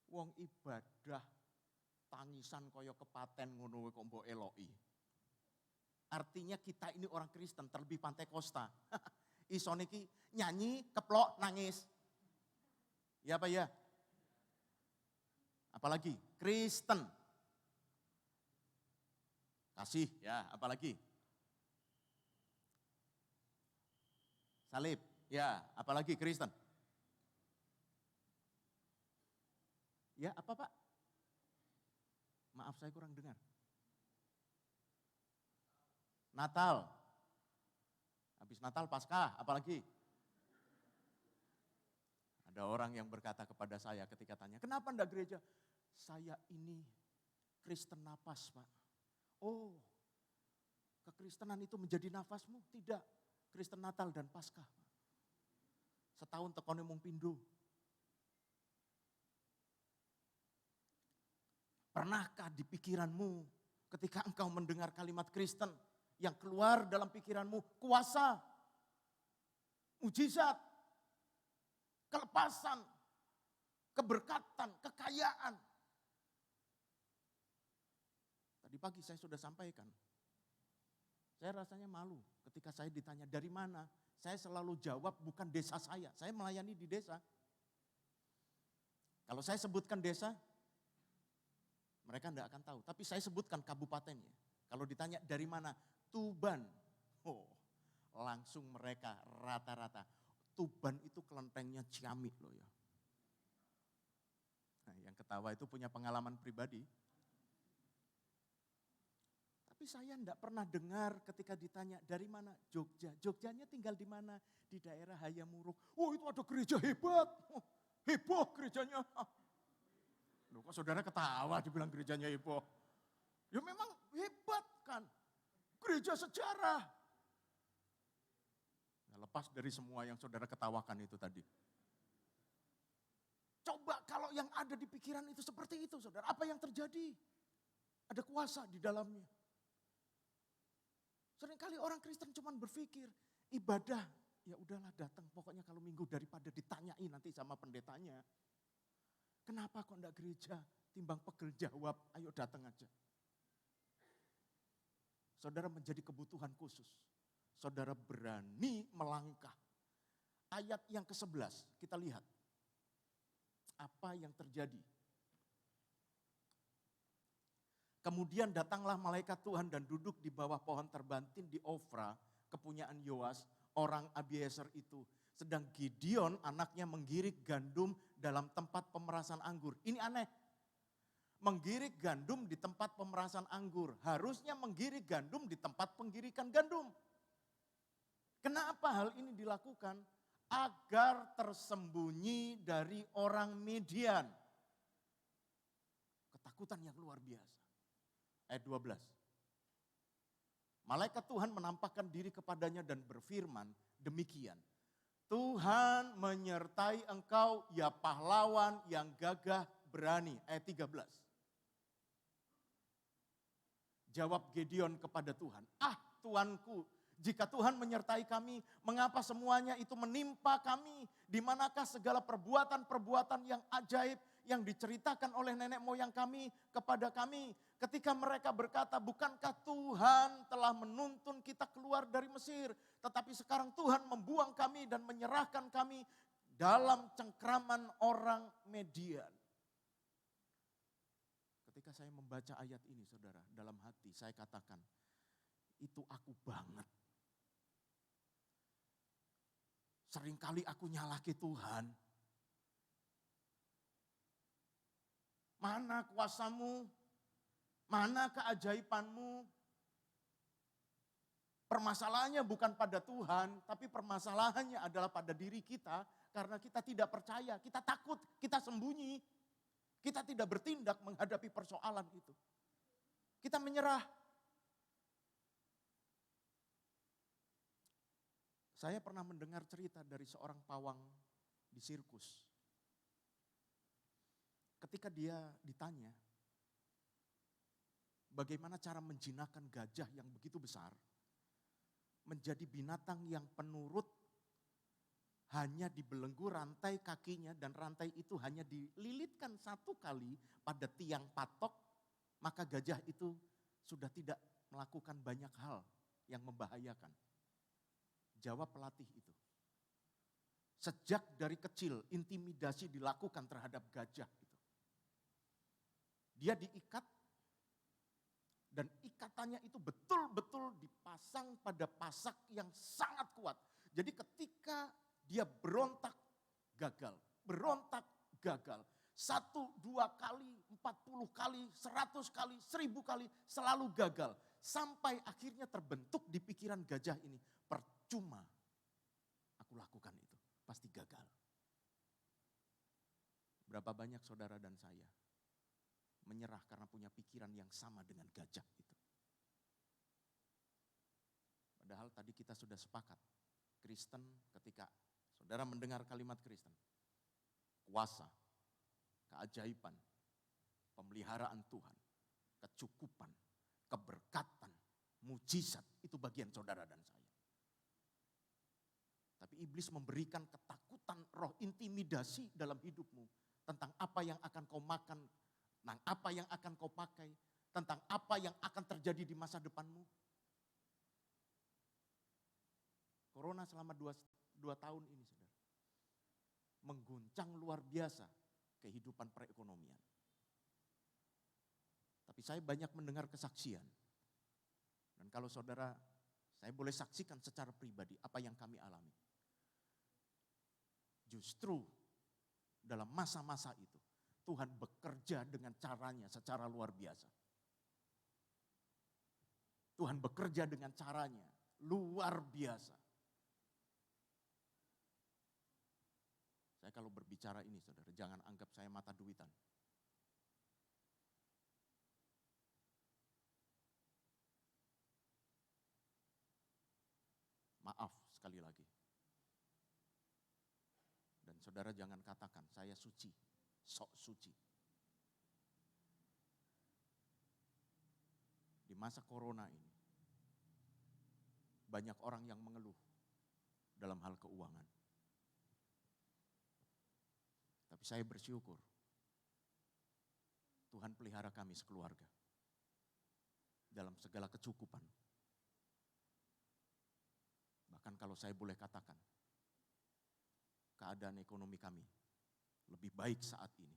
Wong ibadah tangisan kaya kepaten ngono kok mbok eloki. Artinya kita ini orang Kristen terlebih Pantekosta. Iso niki nyanyi, keplok, nangis. Ya apa ya? Apalagi Kristen. Kasih, ya apalagi? Salib. Ya, apalagi Kristen? Ya, apa Pak? Maaf saya kurang dengar. Natal. Habis Natal Paskah, apalagi? Ada orang yang berkata kepada saya ketika tanya, kenapa enggak gereja? Saya ini Kristen nafas Pak. Oh, kekristenan itu menjadi nafasmu? Tidak, Kristen Natal dan Paskah. Setahun tekone mung pindho. Pernahkah di pikiranmu ketika engkau mendengar kalimat Kristen yang keluar dalam pikiranmu kuasa, mujizat, kelepasan, keberkatan, kekayaan. Tadi pagi saya sudah sampaikan. Saya rasanya malu ketika saya ditanya dari mana. Saya selalu jawab bukan desa saya melayani di desa. Kalau saya sebutkan desa, mereka tidak akan tahu. Tapi saya sebutkan kabupatennya. Kalau ditanya dari mana, Tuban. Oh, langsung mereka rata-rata. Tuban itu kelentengnya Ciamik loh ya. Nah, yang ketawa itu punya pengalaman pribadi. Tapi saya tidak pernah dengar ketika ditanya dari mana, Jogja. Jogjanya tinggal di mana? Di daerah Hayamuruk. Oh itu ada gereja hebat. Oh, heboh gerejanya. Loh kok saudara ketawa dibilang gerejanya heboh. Ya memang hebat kan. Gereja sejarah. Nah, lepas dari semua yang saudara ketawakan itu tadi. Coba kalau yang ada di pikiran itu seperti itu saudara. Apa yang terjadi? Ada kuasa di dalamnya. Seringkali orang Kristen cuma berpikir ibadah, ya udahlah datang. Pokoknya kalau minggu daripada ditanyain nanti sama pendetanya. Kenapa kok enggak gereja? Timbang pegel jawab, ayo datang aja. Saudara menjadi kebutuhan khusus. Saudara berani melangkah. Ayat yang ke-11 kita lihat. Apa yang terjadi? Kemudian datanglah malaikat Tuhan dan duduk di bawah pohon terbantin di Ofra, kepunyaan Yoas, orang Abiezer itu. Sedang Gideon anaknya menggirik gandum dalam tempat pemerasan anggur. Ini aneh. Menggirik gandum di tempat pemerasan anggur. Harusnya menggirik gandum di tempat penggirikan gandum. Kenapa hal ini dilakukan? Agar tersembunyi dari orang Midian. Ketakutan yang luar biasa. Ayat 12. Malaikat Tuhan menampakkan diri kepadanya dan berfirman demikian. Tuhan menyertai engkau ya pahlawan yang gagah berani. Ayat 13. Jawab Gideon kepada Tuhan. Ah Tuanku, jika Tuhan menyertai kami, mengapa semuanya itu menimpa kami? Di manakah segala perbuatan-perbuatan yang ajaib yang diceritakan oleh nenek moyang kami kepada kami? Ketika mereka berkata, bukankah Tuhan telah menuntun kita keluar dari Mesir? Tetapi sekarang Tuhan membuang kami dan menyerahkan kami dalam cengkraman orang Midian. Ketika saya membaca ayat ini saudara, dalam hati saya katakan, itu aku banget. Seringkali aku nyalahke Tuhan. Mana kuasamu? Mana keajaibanmu? Permasalahannya bukan pada Tuhan, tapi permasalahannya adalah pada diri kita. Karena kita tidak percaya, kita takut, kita sembunyi. Kita tidak bertindak menghadapi persoalan itu. Kita menyerah. Saya pernah mendengar cerita dari seorang pawang di sirkus. Ketika dia ditanya, bagaimana cara menjinakkan gajah yang begitu besar, menjadi binatang yang penurut, hanya dibelenggu rantai kakinya dan rantai itu hanya dililitkan satu kali pada tiang patok, maka gajah itu sudah tidak melakukan banyak hal yang membahayakan. Jawab pelatih itu. Sejak dari kecil intimidasi dilakukan terhadap gajah itu. Dia diikat dan ikatannya itu betul-betul dipasang pada pasak yang sangat kuat. Jadi ketika dia berontak gagal, berontak gagal. 1, 2 kali, 40 kali, 100 kali, 1000 kali selalu gagal. Sampai akhirnya terbentuk di pikiran gajah ini, percuma aku lakukan itu, pasti gagal. Berapa banyak saudara dan saya menyerah karena punya pikiran yang sama dengan gajah itu. Padahal tadi kita sudah sepakat, Kristen ketika saudara mendengar kalimat Kristen, kuasa, keajaiban, pemeliharaan Tuhan, kecukupan, keberkatan, mujizat itu bagian saudara dan saya. Tapi iblis memberikan ketakutan, roh intimidasi dalam hidupmu tentang apa yang akan kau makan, tentang apa yang akan kau pakai, tentang apa yang akan terjadi di masa depanmu. Corona selama 2 tahun ini, saudara, mengguncang luar biasa kehidupan perekonomian. Tapi saya banyak mendengar kesaksian. Dan kalau saudara, saya boleh saksikan secara pribadi apa yang kami alami. Justru dalam masa-masa itu, Tuhan bekerja dengan caranya secara luar biasa. Tuhan bekerja dengan caranya luar biasa. Saya kalau berbicara ini, saudara, jangan anggap saya mata duitan. Maaf sekali lagi. Dan saudara jangan katakan saya suci, sok suci. Di masa corona ini, banyak orang yang mengeluh dalam hal keuangan. Tapi saya bersyukur, Tuhan pelihara kami sekeluarga dalam segala kecukupan. Bahkan kalau saya boleh katakan, keadaan ekonomi kami lebih baik saat ini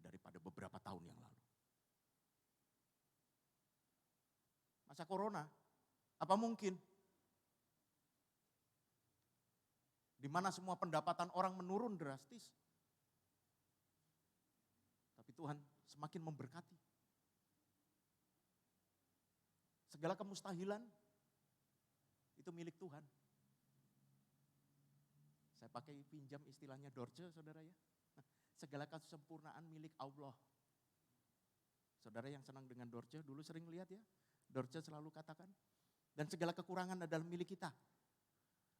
daripada beberapa tahun yang lalu. Masa corona, apa mungkin? Di mana semua pendapatan orang menurun drastis. Tapi Tuhan semakin memberkati. Segala kemustahilan itu milik Tuhan. Saya pakai pinjam istilahnya Dorce, saudara ya. Segala kesempurnaan milik Allah. Saudara yang senang dengan Dorce, dulu sering lihat ya. Dorce selalu katakan, dan segala kekurangan adalah milik kita.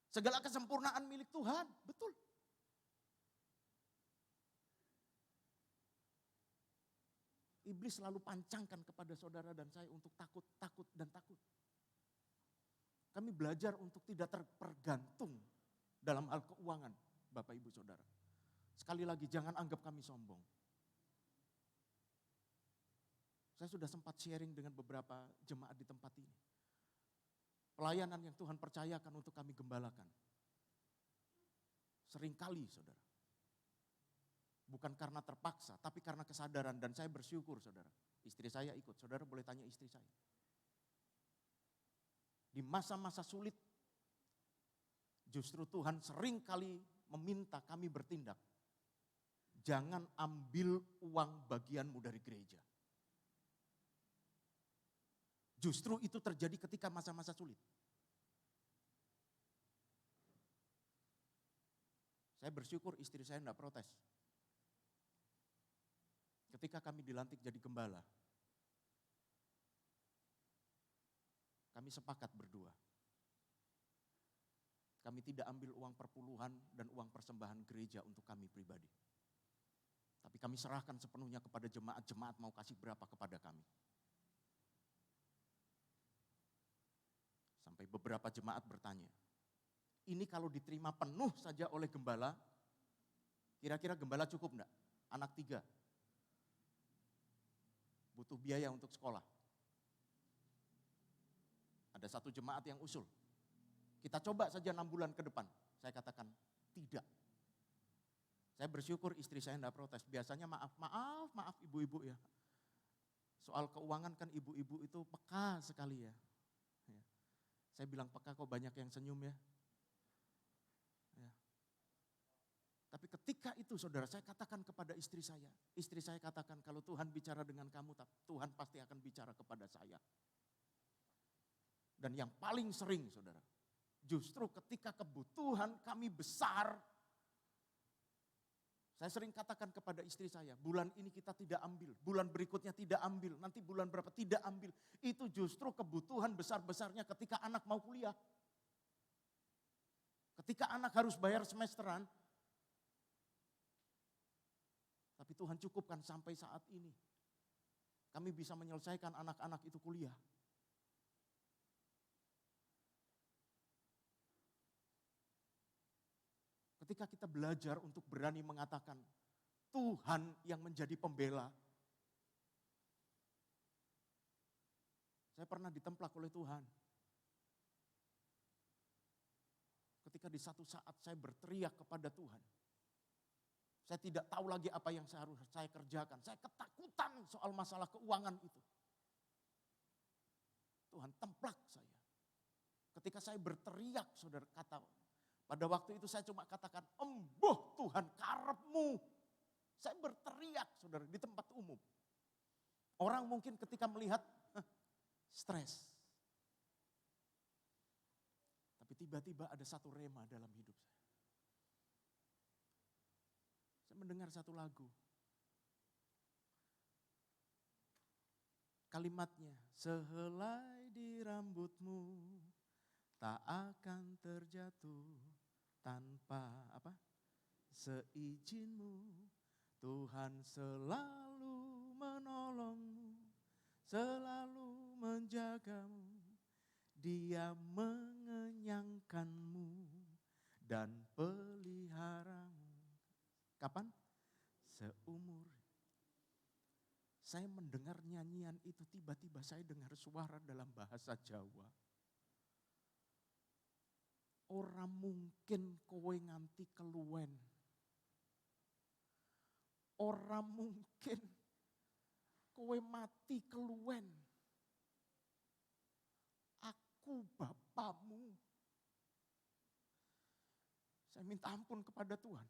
Segala kesempurnaan milik Tuhan, betul. Iblis selalu pancangkan kepada saudara dan saya untuk takut, takut, dan takut. Kami belajar untuk tidak terpergantung dalam hal keuangan, Bapak Ibu Saudara. Sekali lagi jangan anggap kami sombong. Saya sudah sempat sharing dengan beberapa jemaat di tempat ini. Pelayanan yang Tuhan percayakan untuk kami gembalakan. Seringkali saudara. Bukan karena terpaksa, tapi karena kesadaran. Dan saya bersyukur saudara. Istri saya ikut, saudara boleh tanya istri saya. Di masa-masa sulit, justru Tuhan sering kali meminta kami bertindak. Jangan ambil uang bagianmu dari gereja. Justru itu terjadi ketika masa-masa sulit. Saya bersyukur istri saya tidak protes. Ketika kami dilantik jadi gembala, kami sepakat berdua. Kami tidak ambil uang perpuluhan dan uang persembahan gereja untuk kami pribadi. Tapi kami serahkan sepenuhnya kepada jemaat-jemaat mau kasih berapa kepada kami. Sampai beberapa jemaat bertanya, ini kalau diterima penuh saja oleh gembala, kira-kira gembala cukup enggak? Anak 3. Butuh biaya untuk sekolah. Ada satu jemaat yang usul. Kita coba saja 6 bulan ke depan. Saya katakan tidak. Saya bersyukur istri saya enggak protes. Biasanya maaf ibu-ibu ya. Soal keuangan kan ibu-ibu itu peka sekali ya. Saya bilang peka kok banyak yang senyum ya. Tapi ketika itu saudara saya katakan kepada istri saya katakan kalau Tuhan bicara dengan kamu, Tuhan pasti akan bicara kepada saya. Dan yang paling sering saudara, justru ketika kebutuhan kami besar, saya sering katakan kepada istri saya, bulan ini kita tidak ambil, bulan berikutnya tidak ambil, nanti bulan berapa tidak ambil. Itu justru kebutuhan besar-besarnya ketika anak mau kuliah. Ketika anak harus bayar semesteran, tapi Tuhan cukupkan sampai saat ini. kami bisa menyelesaikan anak-anak itu kuliah. Ketika kita belajar untuk berani mengatakan Tuhan yang menjadi pembela. Saya pernah ditemplak oleh Tuhan. Ketika di satu saat saya berteriak kepada Tuhan. Saya tidak tahu lagi apa yang harus saya kerjakan. Saya ketakutan soal masalah keuangan itu. Tuhan templak saya. Ketika saya berteriak, saudara, kata, pada waktu itu saya cuma katakan, embuh Tuhan karepmu. Saya berteriak, saudara, di tempat umum. Orang mungkin ketika melihat, stres. Tapi tiba-tiba ada satu rema dalam hidup saya. Saya mendengar satu lagu. Kalimatnya, sehelai di rambutmu tak akan terjatuh tanpa apa? Seizinmu. Tuhan selalu menolongmu, selalu menjagamu. Dia mengenyangkanmu dan peliharamu. Kapan? Seumur. Saya mendengar nyanyian itu, tiba-tiba saya dengar suara dalam bahasa Jawa. Ora mungkin kowe nganti keluwen. Ora mungkin kowe mati keluwen. Aku bapamu. Saya minta ampun kepada Tuhan.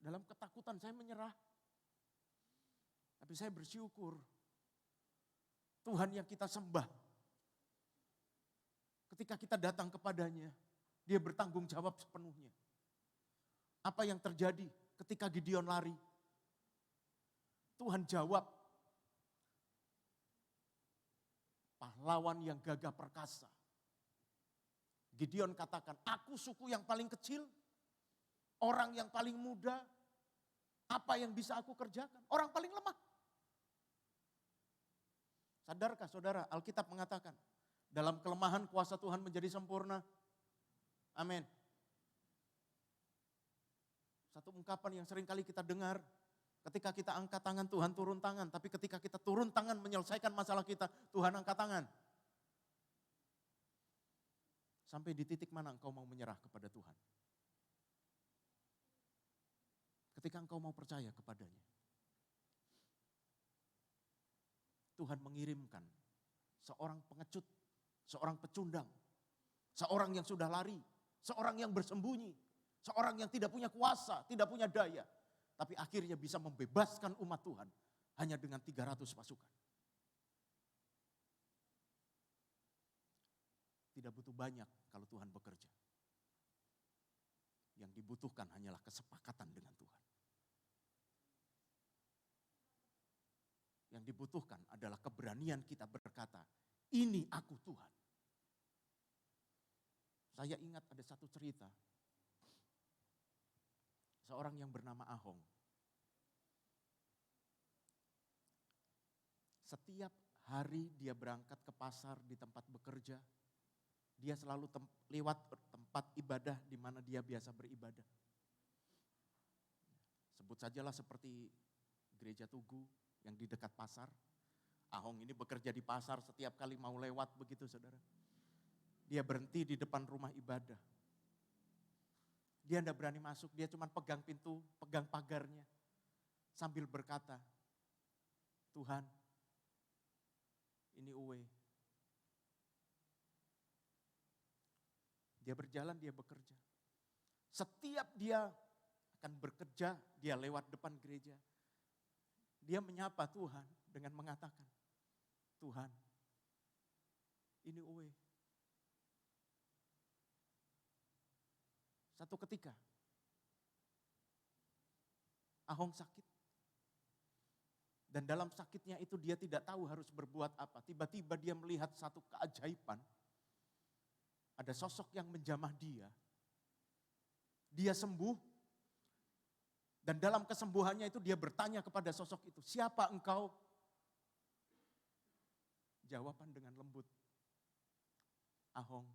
Dalam ketakutan saya menyerah. Tapi saya bersyukur. Tuhan yang kita sembah. Ketika kita datang kepadanya, dia bertanggung jawab sepenuhnya. Apa yang terjadi ketika Gideon lari? Tuhan jawab. Pahlawan yang gagah perkasa. Gideon katakan, aku suku yang paling kecil, orang yang paling muda, apa yang bisa aku kerjakan? Orang paling lemah. Sadarkah saudara, Alkitab mengatakan, dalam kelemahan kuasa Tuhan menjadi sempurna. Amin. Satu ungkapan yang sering kali kita dengar, ketika kita angkat tangan Tuhan turun tangan, tapi ketika kita turun tangan menyelesaikan masalah kita, Tuhan angkat tangan. Sampai di titik mana engkau mau menyerah kepada Tuhan? Ketika engkau mau percaya kepadanya. Tuhan mengirimkan seorang pengecut, seorang pecundang, seorang yang sudah lari, seorang yang bersembunyi, seorang yang tidak punya kuasa, tidak punya daya. Tapi akhirnya bisa membebaskan umat Tuhan hanya dengan 300 pasukan. Tidak butuh banyak kalau Tuhan bekerja. Yang dibutuhkan hanyalah kesepakatan dengan Tuhan. Yang dibutuhkan adalah keberanian kita berkata, ini aku Tuhan. Saya ingat ada satu cerita. Seorang yang bernama Ahong. Setiap hari dia berangkat ke pasar di tempat bekerja. Dia selalu lewat tempat ibadah di mana dia biasa beribadah. Sebut sajalah seperti gereja Tugu yang di dekat pasar. Ahong ini bekerja di pasar, setiap kali mau lewat begitu saudara. Dia berhenti di depan rumah ibadah. Dia tidak berani masuk, dia cuma pegang pintu, pegang pagarnya. Sambil berkata, Tuhan, ini Uwe. Dia berjalan, dia bekerja. Setiap dia akan bekerja, dia lewat depan gereja. Dia menyapa Tuhan dengan mengatakan, Tuhan, ini Uwe. Satu ketika, Ahong sakit. Dan dalam sakitnya itu dia tidak tahu harus berbuat apa. Tiba-tiba dia melihat satu keajaiban. Ada sosok yang menjamah dia. Dia sembuh. Dan dalam kesembuhannya itu dia bertanya kepada sosok itu, siapa engkau? Jawaban dengan lembut, Ahong,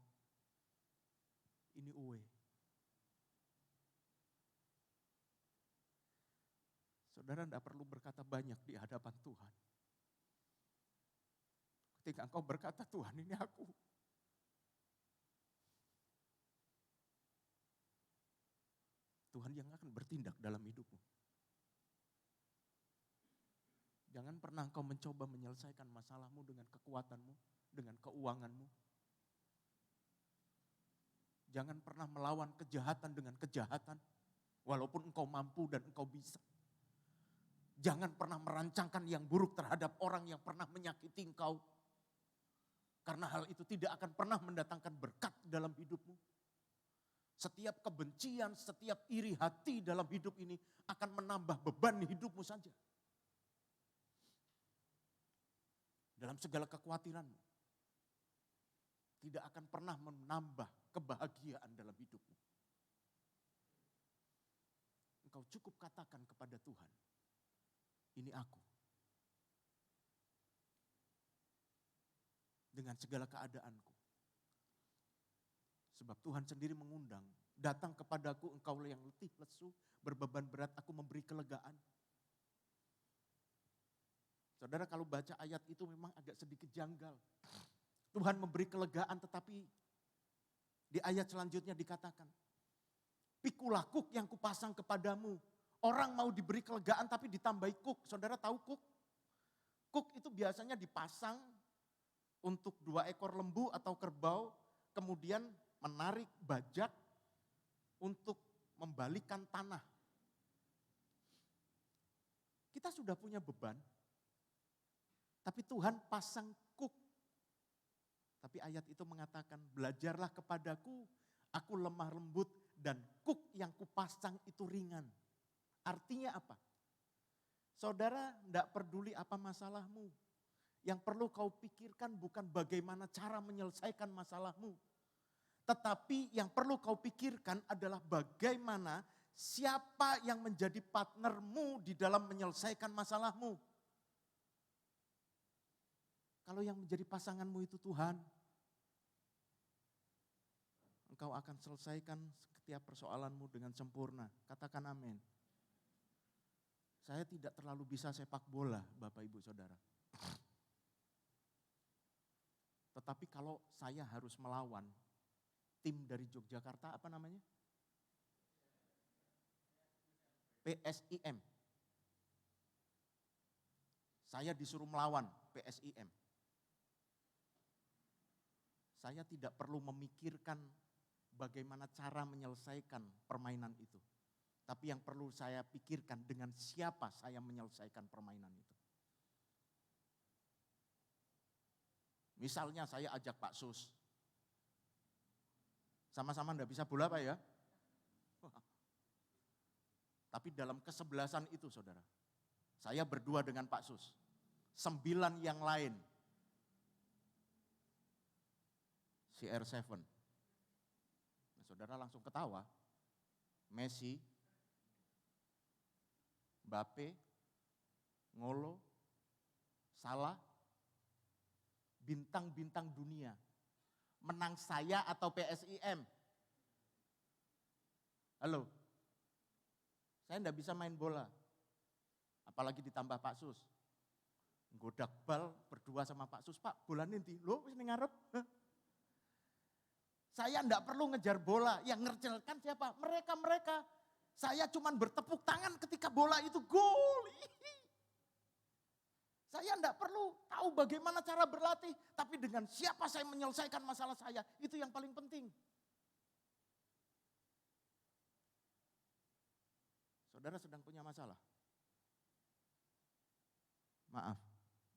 ini Uwe. Saudara tidak perlu berkata banyak di hadapan Tuhan. Ketika engkau berkata, Tuhan ini aku. Tuhan yang akan bertindak dalam hidupmu. Jangan pernah engkau mencoba menyelesaikan masalahmu dengan kekuatanmu, dengan keuanganmu. Jangan pernah melawan kejahatan dengan kejahatan, walaupun engkau mampu dan engkau bisa. Jangan pernah merancangkan yang buruk terhadap orang yang pernah menyakiti engkau. Karena hal itu tidak akan pernah mendatangkan berkat dalam hidupmu. Setiap kebencian, setiap iri hati dalam hidup ini akan menambah beban hidupmu saja. Dalam segala kekhawatiranmu. Tidak akan pernah menambah kebahagiaan dalam hidupmu. Engkau cukup katakan kepada Tuhan, ini aku. Dengan segala keadaanku. Sebab Tuhan sendiri mengundang, datang kepadaku engkau yang letih, lesu, berbeban berat, aku memberi kelegaan. Saudara kalau baca ayat itu memang agak sedikit janggal. Tuhan memberi kelegaan tetapi di ayat selanjutnya dikatakan, pikulah kuk yang kupasang kepadamu. Orang mau diberi kelegaan tapi ditambahi kuk. Saudara tahu kuk? Kuk itu biasanya dipasang untuk 2 ekor lembu atau kerbau, kemudian menarik bajak untuk membalikan tanah. Kita sudah punya beban, tapi Tuhan pasang kuk. Tapi ayat itu mengatakan, belajarlah kepadaku, aku lemah lembut dan kuk yang kupasang itu ringan. Artinya apa? Saudara tidak peduli apa masalahmu. Yang perlu kau pikirkan bukan bagaimana cara menyelesaikan masalahmu. Tetapi yang perlu kau pikirkan adalah bagaimana siapa yang menjadi partnermu di dalam menyelesaikan masalahmu. Kalau yang menjadi pasanganmu itu Tuhan, engkau akan selesaikan setiap persoalanmu dengan sempurna. Katakan amin. Saya tidak terlalu bisa sepak bola, Bapak Ibu Saudara. Tetapi kalau saya harus melawan tim dari Yogyakarta, apa namanya? PSIM. Saya disuruh melawan PSIM. Saya tidak perlu memikirkan bagaimana cara menyelesaikan permainan itu. Tapi yang perlu saya pikirkan dengan siapa saya menyelesaikan permainan itu. Misalnya saya ajak Pak Sus. Sama-sama enggak bisa bola Pak ya? Tapi dalam kesebelasan itu saudara, saya berdua dengan Pak Sus. 9 yang lain. CR7. Nah, saudara langsung ketawa. Messi, Mbappe, Ngolo, Salah, bintang-bintang dunia. Menang saya atau PSIM? Halo? Saya enggak bisa main bola. Apalagi ditambah Pak Sus. Nggodak bal berdua sama Pak Sus. Pak, bola nanti. Loh, wis ning ngarep. Saya enggak perlu ngejar bola. Yang ngerjelkan siapa? Mereka-mereka. Saya cuman bertepuk tangan ketika bola itu gol. Saya enggak perlu tahu bagaimana cara berlatih. Tapi dengan siapa saya menyelesaikan masalah saya. Itu yang paling penting. Saudara sedang punya masalah. Maaf.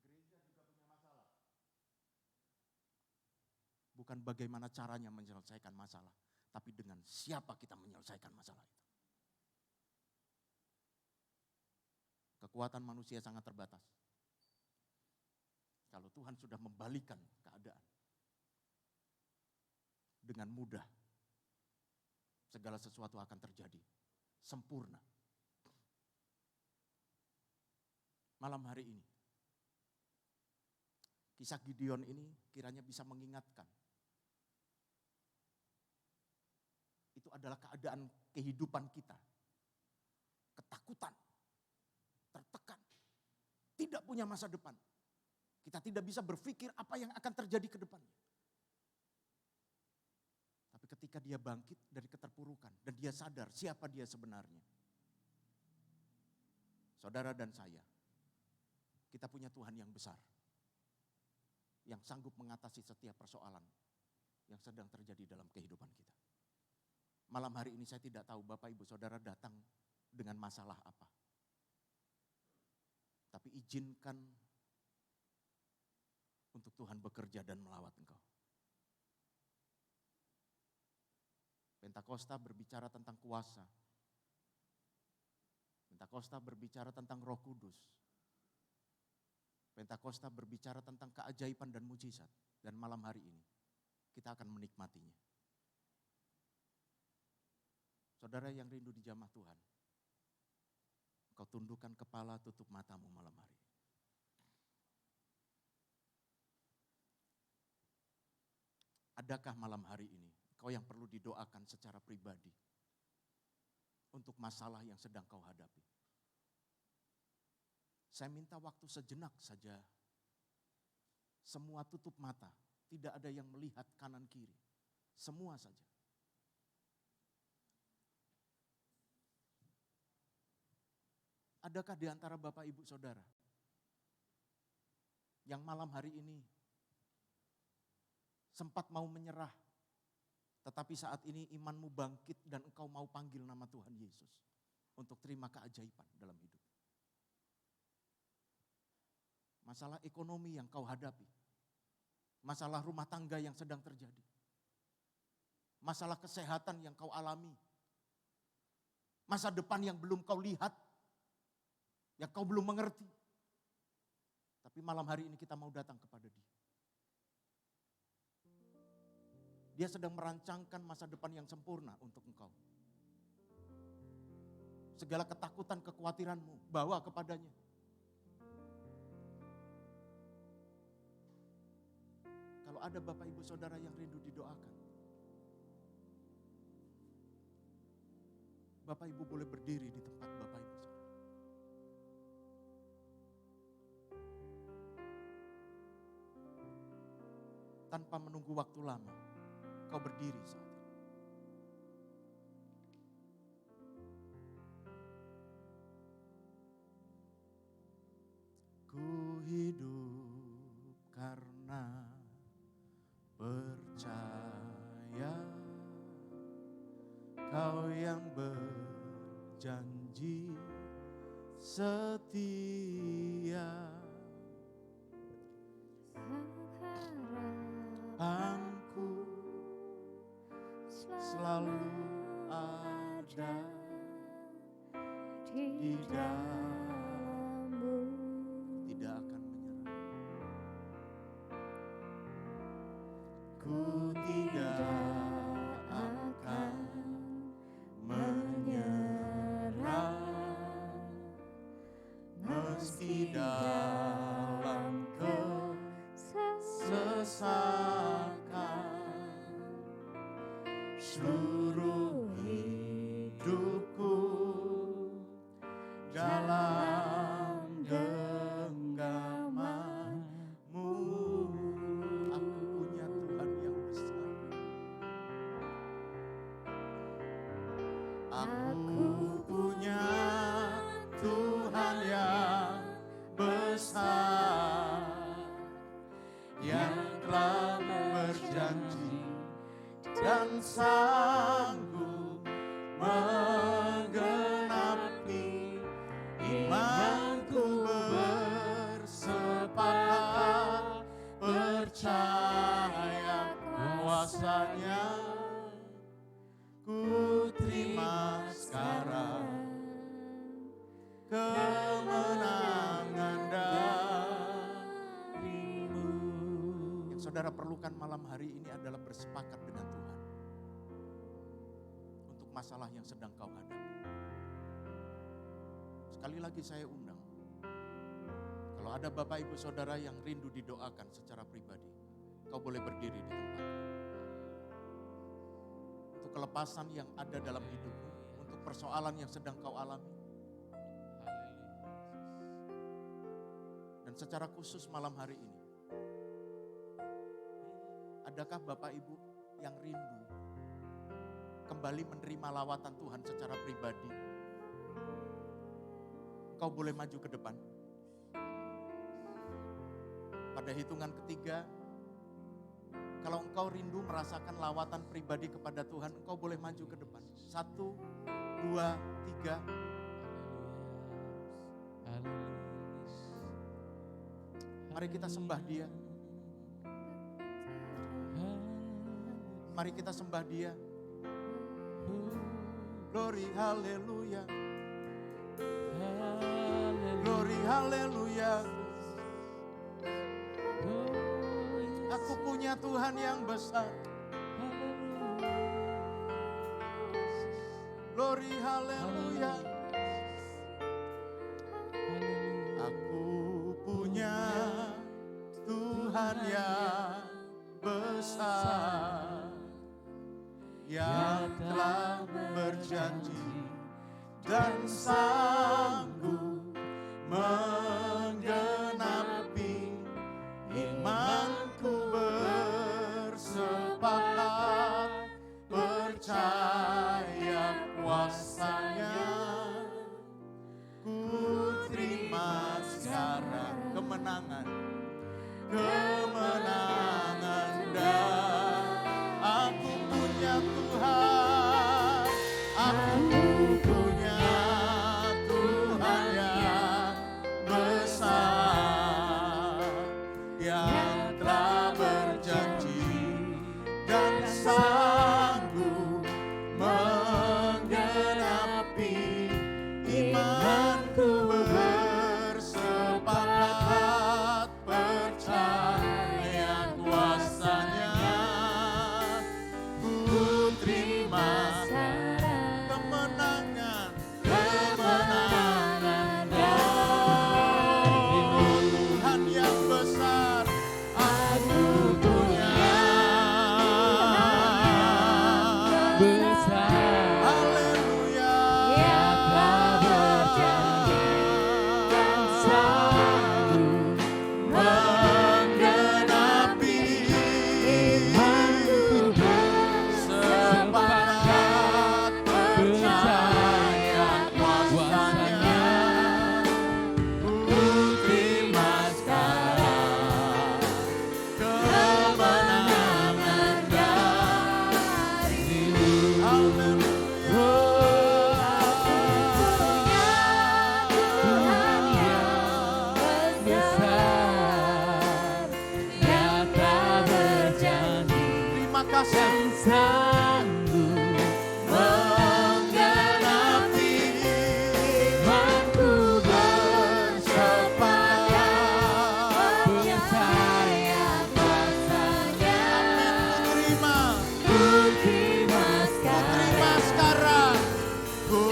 Gereja juga punya masalah. Bukan bagaimana caranya menyelesaikan masalah. Tapi dengan siapa kita menyelesaikan masalah itu. Kekuatan manusia sangat terbatas. Kalau Tuhan sudah membalikan keadaan. Dengan mudah. Segala sesuatu akan terjadi. Sempurna. malam hari ini, kisah Gideon ini kiranya bisa mengingatkan. Itu adalah keadaan kehidupan kita. Ketakutan, tertekan, tidak punya masa depan. Kita tidak bisa berpikir apa yang akan terjadi ke depannya. Tapi ketika dia bangkit dari keterpurukan dan dia sadar siapa dia sebenarnya. Saudara dan saya, kita punya Tuhan yang besar. Yang sanggup mengatasi setiap persoalan yang sedang terjadi dalam kehidupan kita. Malam hari ini saya tidak tahu Bapak Ibu Saudara datang dengan masalah apa. Tapi izinkan untuk Tuhan bekerja dan melawat engkau. Pentakosta berbicara tentang kuasa. Pentakosta berbicara tentang Roh Kudus. Pentakosta berbicara tentang keajaiban dan mujizat. Dan malam hari ini kita akan menikmatinya. Saudara yang rindu di jamah Tuhan, engkau tundukkan kepala, tutup matamu malam hari. Adakah malam hari ini kau yang perlu didoakan secara pribadi untuk masalah yang sedang kau hadapi? Saya minta waktu sejenak saja. Semua tutup mata, tidak ada yang melihat kanan kiri. Semua saja. Adakah di antara Bapak Ibu Saudara yang malam hari ini sempat mau menyerah, tetapi saat ini imanmu bangkit dan engkau mau panggil nama Tuhan Yesus untuk terima keajaiban dalam hidup? Masalah ekonomi yang kau hadapi, masalah rumah tangga yang sedang terjadi, masalah kesehatan yang kau alami, masa depan yang belum kau lihat, yang kau belum mengerti. Tapi malam hari ini kita mau datang kepada Dia. Dia sedang merancangkan masa depan yang sempurna untuk engkau. Segala ketakutan, kekhawatiranmu, bawa kepadanya. Kalau ada Bapak Ibu Saudara yang rindu didoakan, Bapak Ibu boleh berdiri di tempat Bapak Ibu Saudara. Tanpa menunggu waktu lama, kau berdiri saat ini. Ku hidup karena percaya Kau yang berjanji setia. Harapanku selalu ada di dalam-Mu, tidak akan menyerah. Ku tidak akan menyerah, meski dalam kesesakan. Seluruh hidupku dalam genggaman-Mu. Aku punya Tuhan yang besar. Aku punya Tuhan yang besar, yang telah berjanji dan sanggup menggenapi. Imanku bersepakat percaya kuasa-Nya. Ku terima sekarang kemenangan dari-Mu. Yang saudara perlukan malam hari ini adalah bersepakat dengan Tuhan untuk masalah yang sedang kau hadapi. Sekali lagi saya undang, Kalau ada Bapak Ibu Saudara yang rindu didoakan secara pribadi, kau boleh berdiri di tempat. Untuk kelepasan yang ada dalam hidupmu, untuk persoalan yang sedang kau alami. Dan secara khusus malam hari ini, adakah Bapak Ibu yang rindu kembali menerima lawatan Tuhan secara pribadi? Engkau boleh maju ke depan. Pada hitungan ketiga, kalau engkau rindu merasakan lawatan pribadi kepada Tuhan, engkau boleh maju ke depan. 1, 2, 3. Mari kita sembah Dia. Mari kita sembah Dia. Glory, haleluya. Glory, haleluya. Aku punya Tuhan yang besar. Glory, haleluya. Aku punya Tuhan yang besar, yang telah berjanji dan sanggup menggenapi imanku, bersepakat percaya kuasanya. Ku terima sekarang kemenangan, kemenangan, dan aku punya Tuhan, aku punya Tuhan yang besar, yang telah berjanji dan sanggup menggenapi imanku, bersepakat percaya kuasanya. Ku terima kemenangan, kemenangan, oh Tuhan yang besar, aku punya besar, haleluya, yang telah berjanji dan sanggup menggenapi imanku, sepakat percaya kuasanya. Ku terima sekarang kemenangan dari haleluya. Tuhan yang besar, yang telah berjanji Terima kasih dan sanggup menggenapi imanku, bersepakat percaya kuasanya. terima Ku terima sekarang, terima sekarang, ku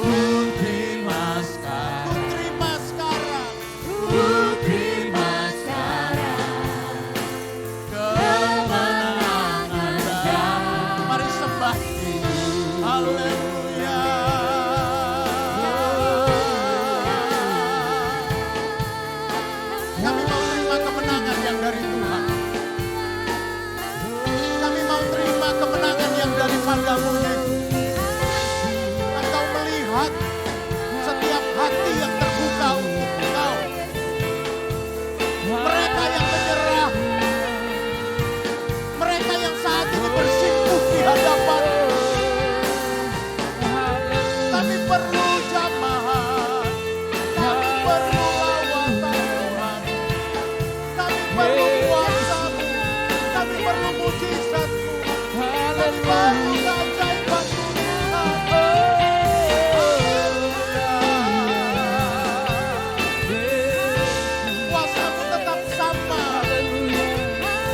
terima sekarang, ku terima sekarang, ku terima sekarang kemenangan dan mari sembah haleluya. Kami mau terima kemenangan yang dari Tuhan. Kami mau terima kemenangan yang daripadamu, Yesus. Engkau melihat setiap hati yang terbuka untuk Engkau. Mereka yang menyerah, mereka yang saat ini bersimpuh di hadapan. Kami perlu jamahan, kami perlu lawatan Tuhan, kami perlu kuasa-Mu, kami perlu mujizat-Mu, kami perlu keajaiban-Mu Tuhan. Kuasa-Mu tetap sama,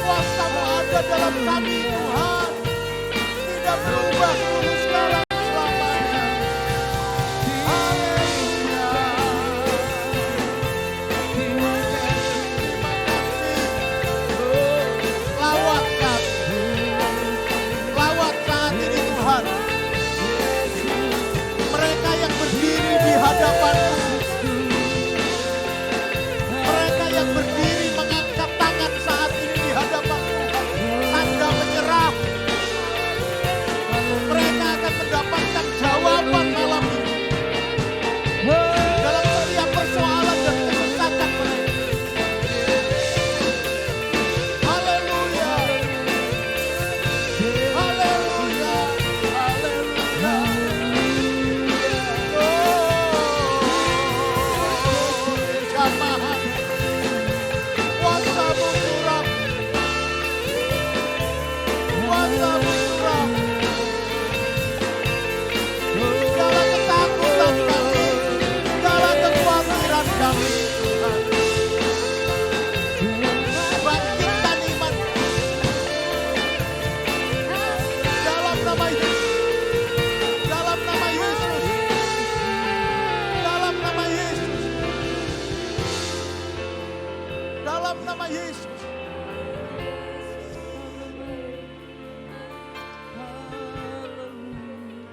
kuasa-Mu ada dalam kami Tuhan, tidak berubah dulu sekarang selamanya. Haleluya.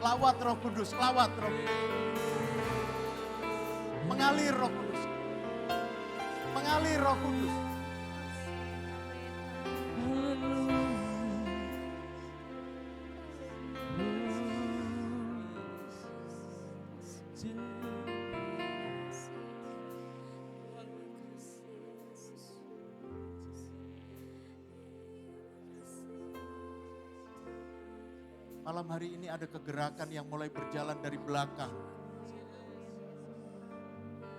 Lawat Roh Kudus, lawat Roh Kudus. Mengalir Roh Kudus. Mengalir Roh Kudus. Malam hari ini ada kegerakan yang mulai berjalan dari belakang.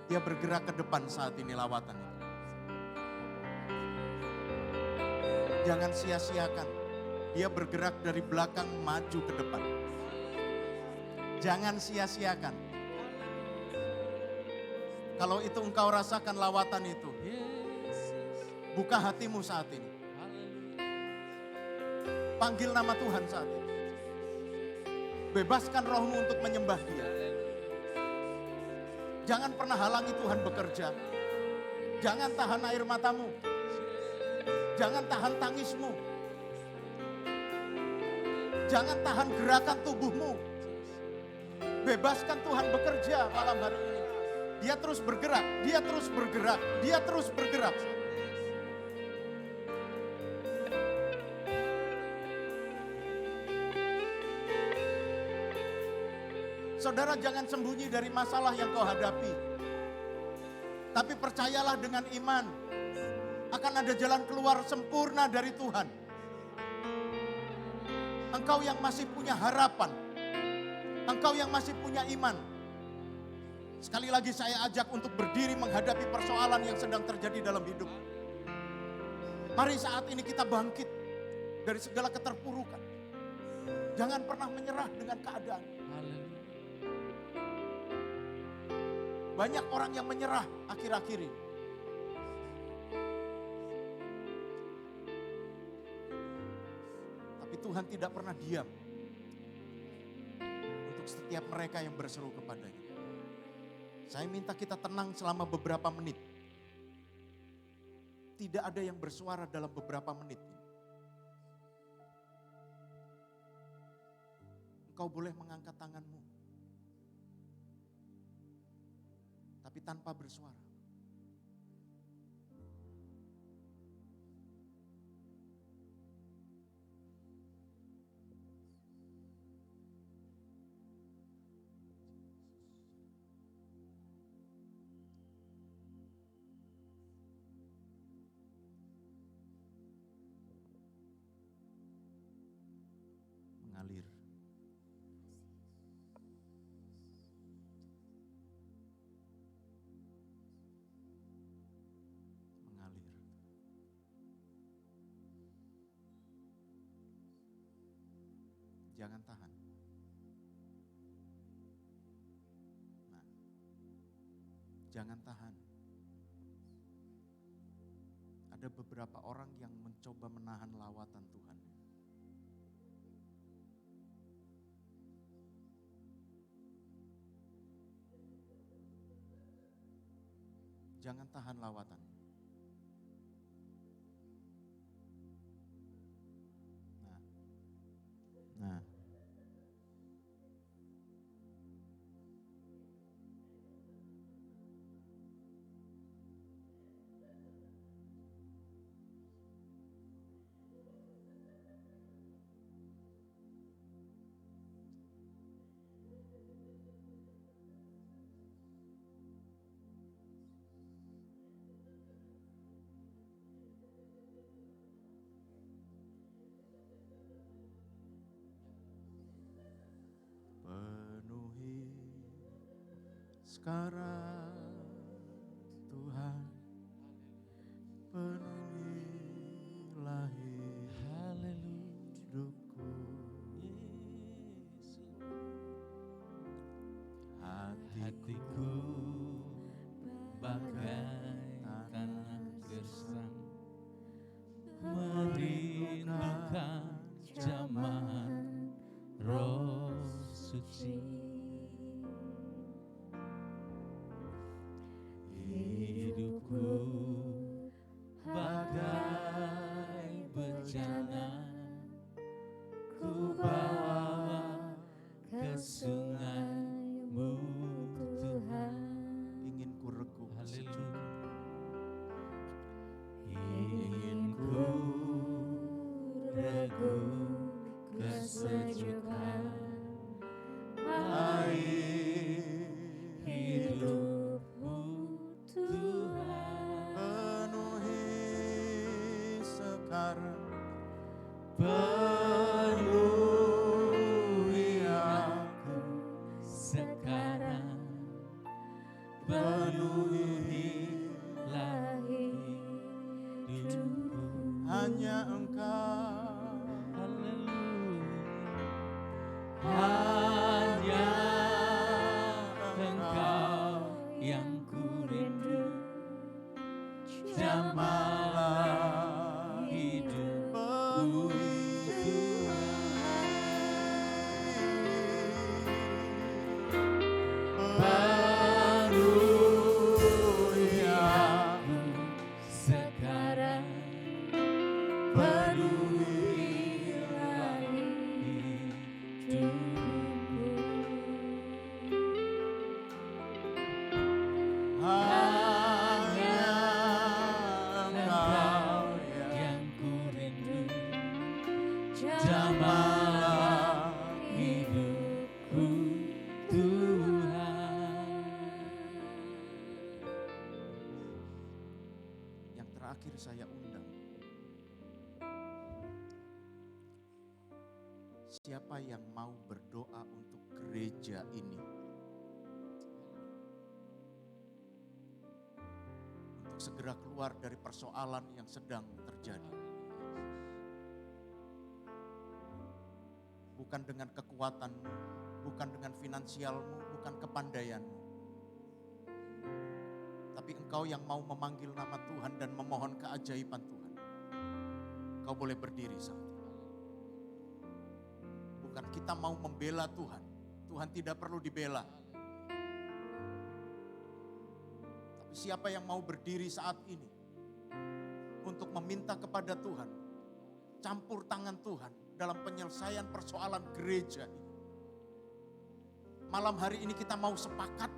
Dia bergerak ke depan saat ini lawatan. Jangan sia-siakan. Dia bergerak dari belakang maju ke depan. Jangan sia-siakan. Kalau itu engkau rasakan lawatan itu, buka hatimu saat ini. Panggil nama Tuhan saat ini. Bebaskan rohmu untuk menyembah Dia. Jangan pernah halangi Tuhan bekerja. Jangan tahan air matamu. Jangan tahan tangismu. Jangan tahan gerakan tubuhmu. Bebaskan Tuhan bekerja malam hari ini. Dia terus bergerak, Dia terus bergerak, Dia terus bergerak. Saudara, jangan sembunyi dari masalah yang kau hadapi. Tapi percayalah dengan iman, akan ada jalan keluar sempurna dari Tuhan. Engkau yang masih punya harapan, engkau yang masih punya iman. Sekali lagi saya ajak untuk berdiri menghadapi persoalan yang sedang terjadi dalam hidup. Mari saat ini kita bangkit dari segala keterpurukan. Jangan pernah menyerah dengan keadaan. Banyak orang yang menyerah akhir-akhir ini. Tapi Tuhan tidak pernah diam untuk setiap mereka yang berseru kepadanya. Saya minta kita tenang selama beberapa menit. Tidak ada yang bersuara dalam beberapa menit ini. Engkau boleh mengangkat tanganmu. Tapi tanpa bersuara. Mengalir. Jangan tahan. Nah, jangan tahan. Ada beberapa orang yang mencoba menahan lawatan Tuhan. Jangan tahan lawatan. Nah. Penuhi sekarang Tuhan, penuhilah hidupku. Hatiku bagai tanah gersang, merindukan zaman Roh suci. sejukkan air hidupmu Tuhan. penuhi sekarang, Penuhi aku sekarang, penuhilah hidupku. hanya Engkau. Haleluya. Hanya Engkau yang ku rindu, jamahlah hidupku penuhi aku sekarang, penuhilah hidupku. Hanya Engkau Yang ku rindu, Jamahlah jamahlah hidupku Tuhan. yang terakhir saya undang. Siapa yang mau berdoa untuk gereja ini? Untuk segera keluar dari persoalan yang sedang terjadi. Bukan dengan kekuatanmu, bukan dengan finansialmu, bukan kepandaianmu. Tapi engkau yang mau memanggil nama Tuhan dan memohon keajaiban Tuhan. Kau boleh berdiri saat ini. Bukan kita mau membela Tuhan. Tuhan tidak perlu dibela. Tapi siapa yang mau berdiri saat ini untuk meminta kepada Tuhan, campur tangan Tuhan dalam penyelesaian persoalan gereja ini. Malam hari ini kita mau sepakat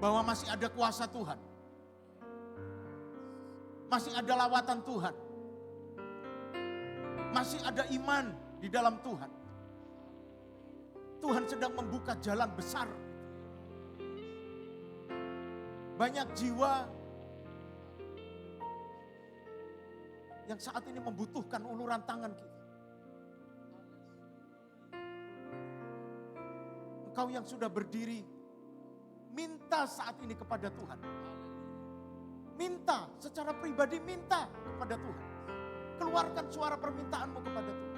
bahwa masih ada kuasa Tuhan. Masih ada lawatan Tuhan. Masih ada iman di dalam Tuhan. Tuhan sedang membuka jalan besar. Banyak jiwa yang saat ini membutuhkan uluran tangan kita. Engkau yang sudah berdiri, minta saat ini kepada Tuhan. Minta secara pribadi, minta kepada Tuhan. Keluarkan suara permintaanmu kepada Tuhan.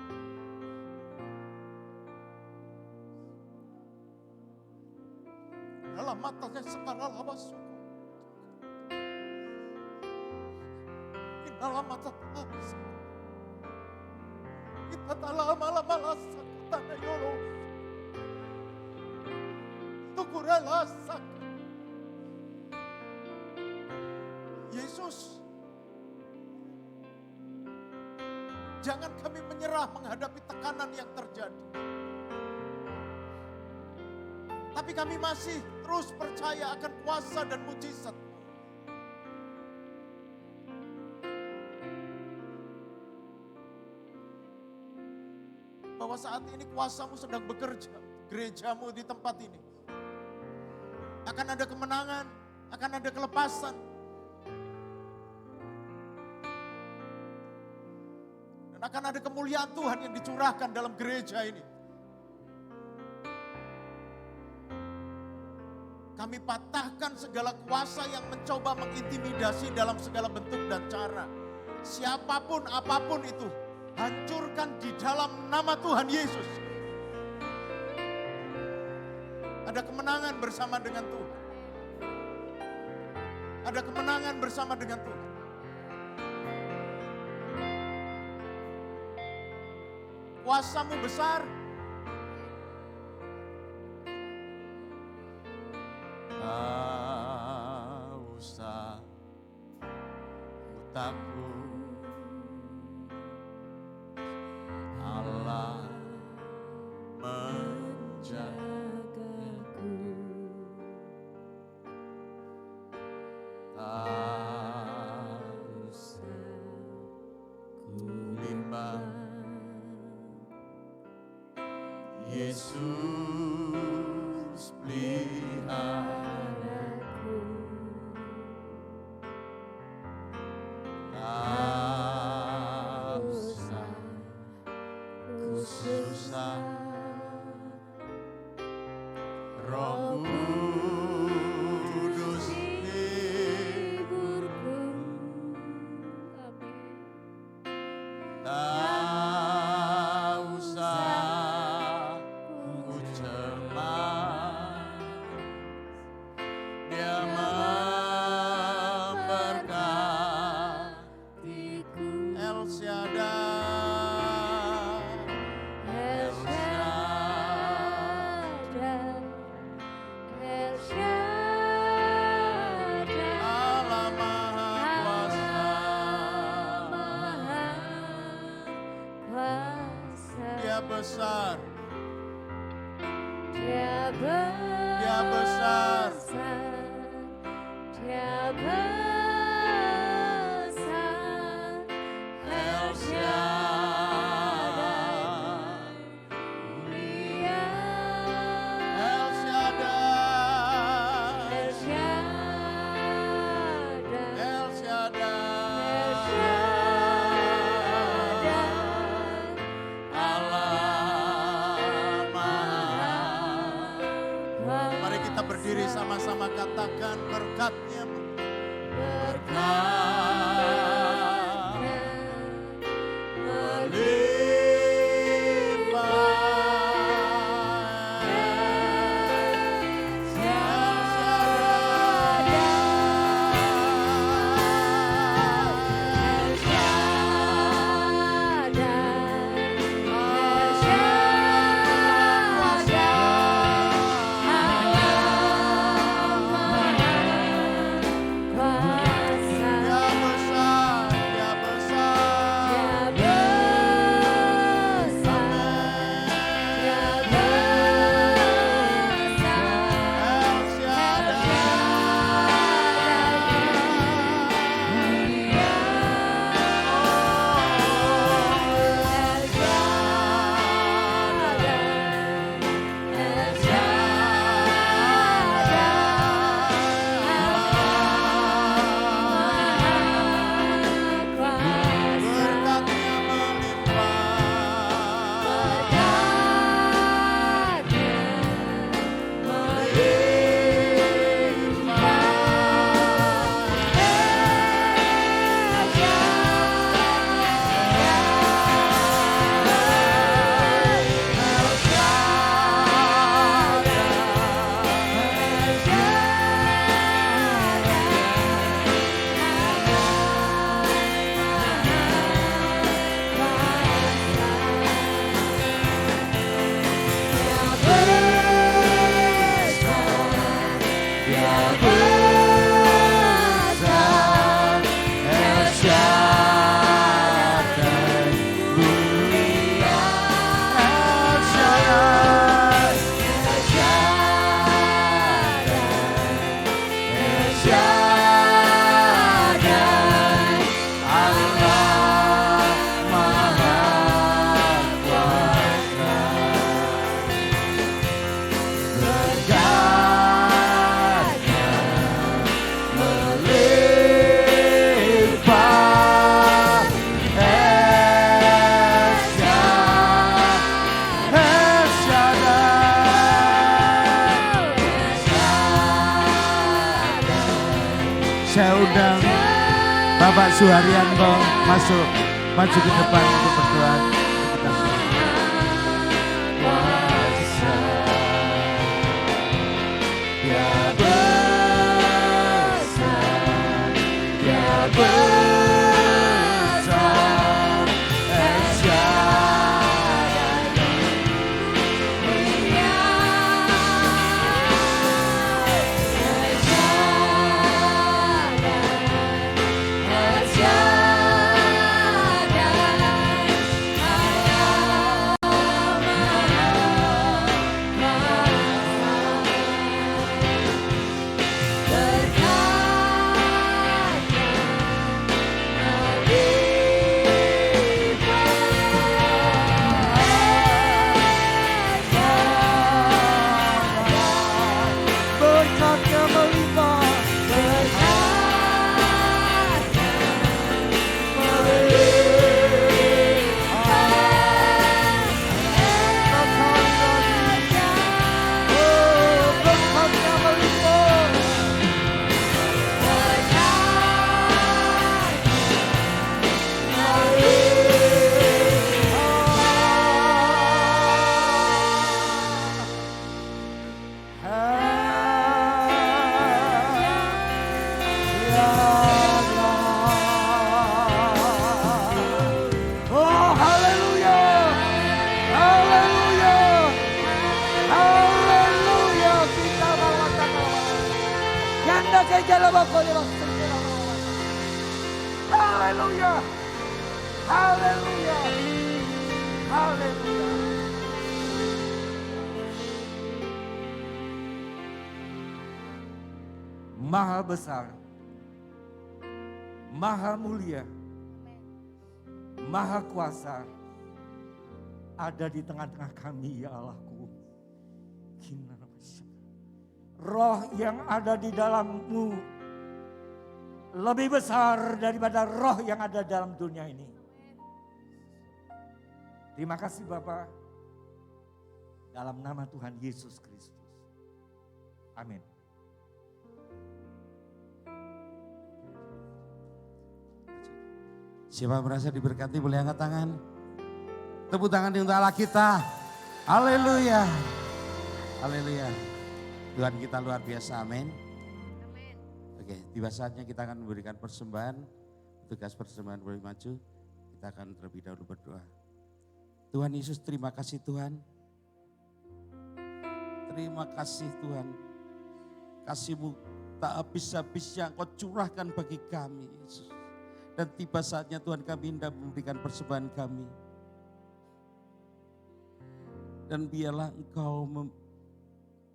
Dalam matanya sekarang lawas. Dalam mata kita dalam malam sakitana yolo. Tukurela sak. Yesus, jangan kami menyerah menghadapi tekanan yang terjadi. Tapi kami masih terus percaya akan kuasa dan mujizat. Bahwa saat ini kuasamu sedang bekerja, gerejamu di tempat ini. Akan ada kemenangan, akan ada kelepasan. Dan akan ada kemuliaan Tuhan yang dicurahkan dalam gereja ini. Kami patahkan segala kuasa yang mencoba mengintimidasi dalam segala bentuk dan cara. Siapapun, apapun itu, hancurkan di dalam nama Tuhan Yesus. Ada kemenangan bersama dengan Tuhan. Ada kemenangan bersama dengan Tuhan. Kuasamu besar. Tak usah ku takut, Allah menjagaku. Tak usah ku bimbang Yesus peliharaku. Tak usah ku susah, Roh Kudus hiburku. Tak usah ku cemas, Dia memberkatiku. El Shaddai, El Shaddai, Allah Maha Kuasa. Dia besar, Dia besar, El Shaddai, El Shaddai, El Shaddai, Allah Maha. Mari kita berdiri sama-sama katakan berkatnya. Saya undang Bapak Suharyanto masuk, maju ke depan untuk berdoa. Kita kuasa, Dia besar, Dia besar, El Shaddai, Haleluya. Haleluya. Haleluya. Maha besar, maha mulia, maha kuasa ada di tengah-tengah kami ya Allahku. Roh yang ada di dalammu lebih besar daripada roh yang ada dalam dunia ini. Terima kasih Bapa, dalam nama Tuhan Yesus Kristus. Amin. Siapa merasa diberkati boleh angkat tangan. Tepuk tangan untuk Allah kita. Haleluya. Haleluya. Tuhan kita luar biasa, amin. Oke, tiba saatnya kita akan memberikan persembahan. Tugas persembahan boleh maju. Kita akan terlebih dahulu berdoa. Tuhan Yesus, terima kasih Tuhan. Terima kasih Tuhan. Kasih-Mu tak habis-habisnya Engkau curahkan bagi kami Yesus. Dan tiba saatnya Tuhan kami hendak memberikan persembahan kami. Dan biarlah Engkau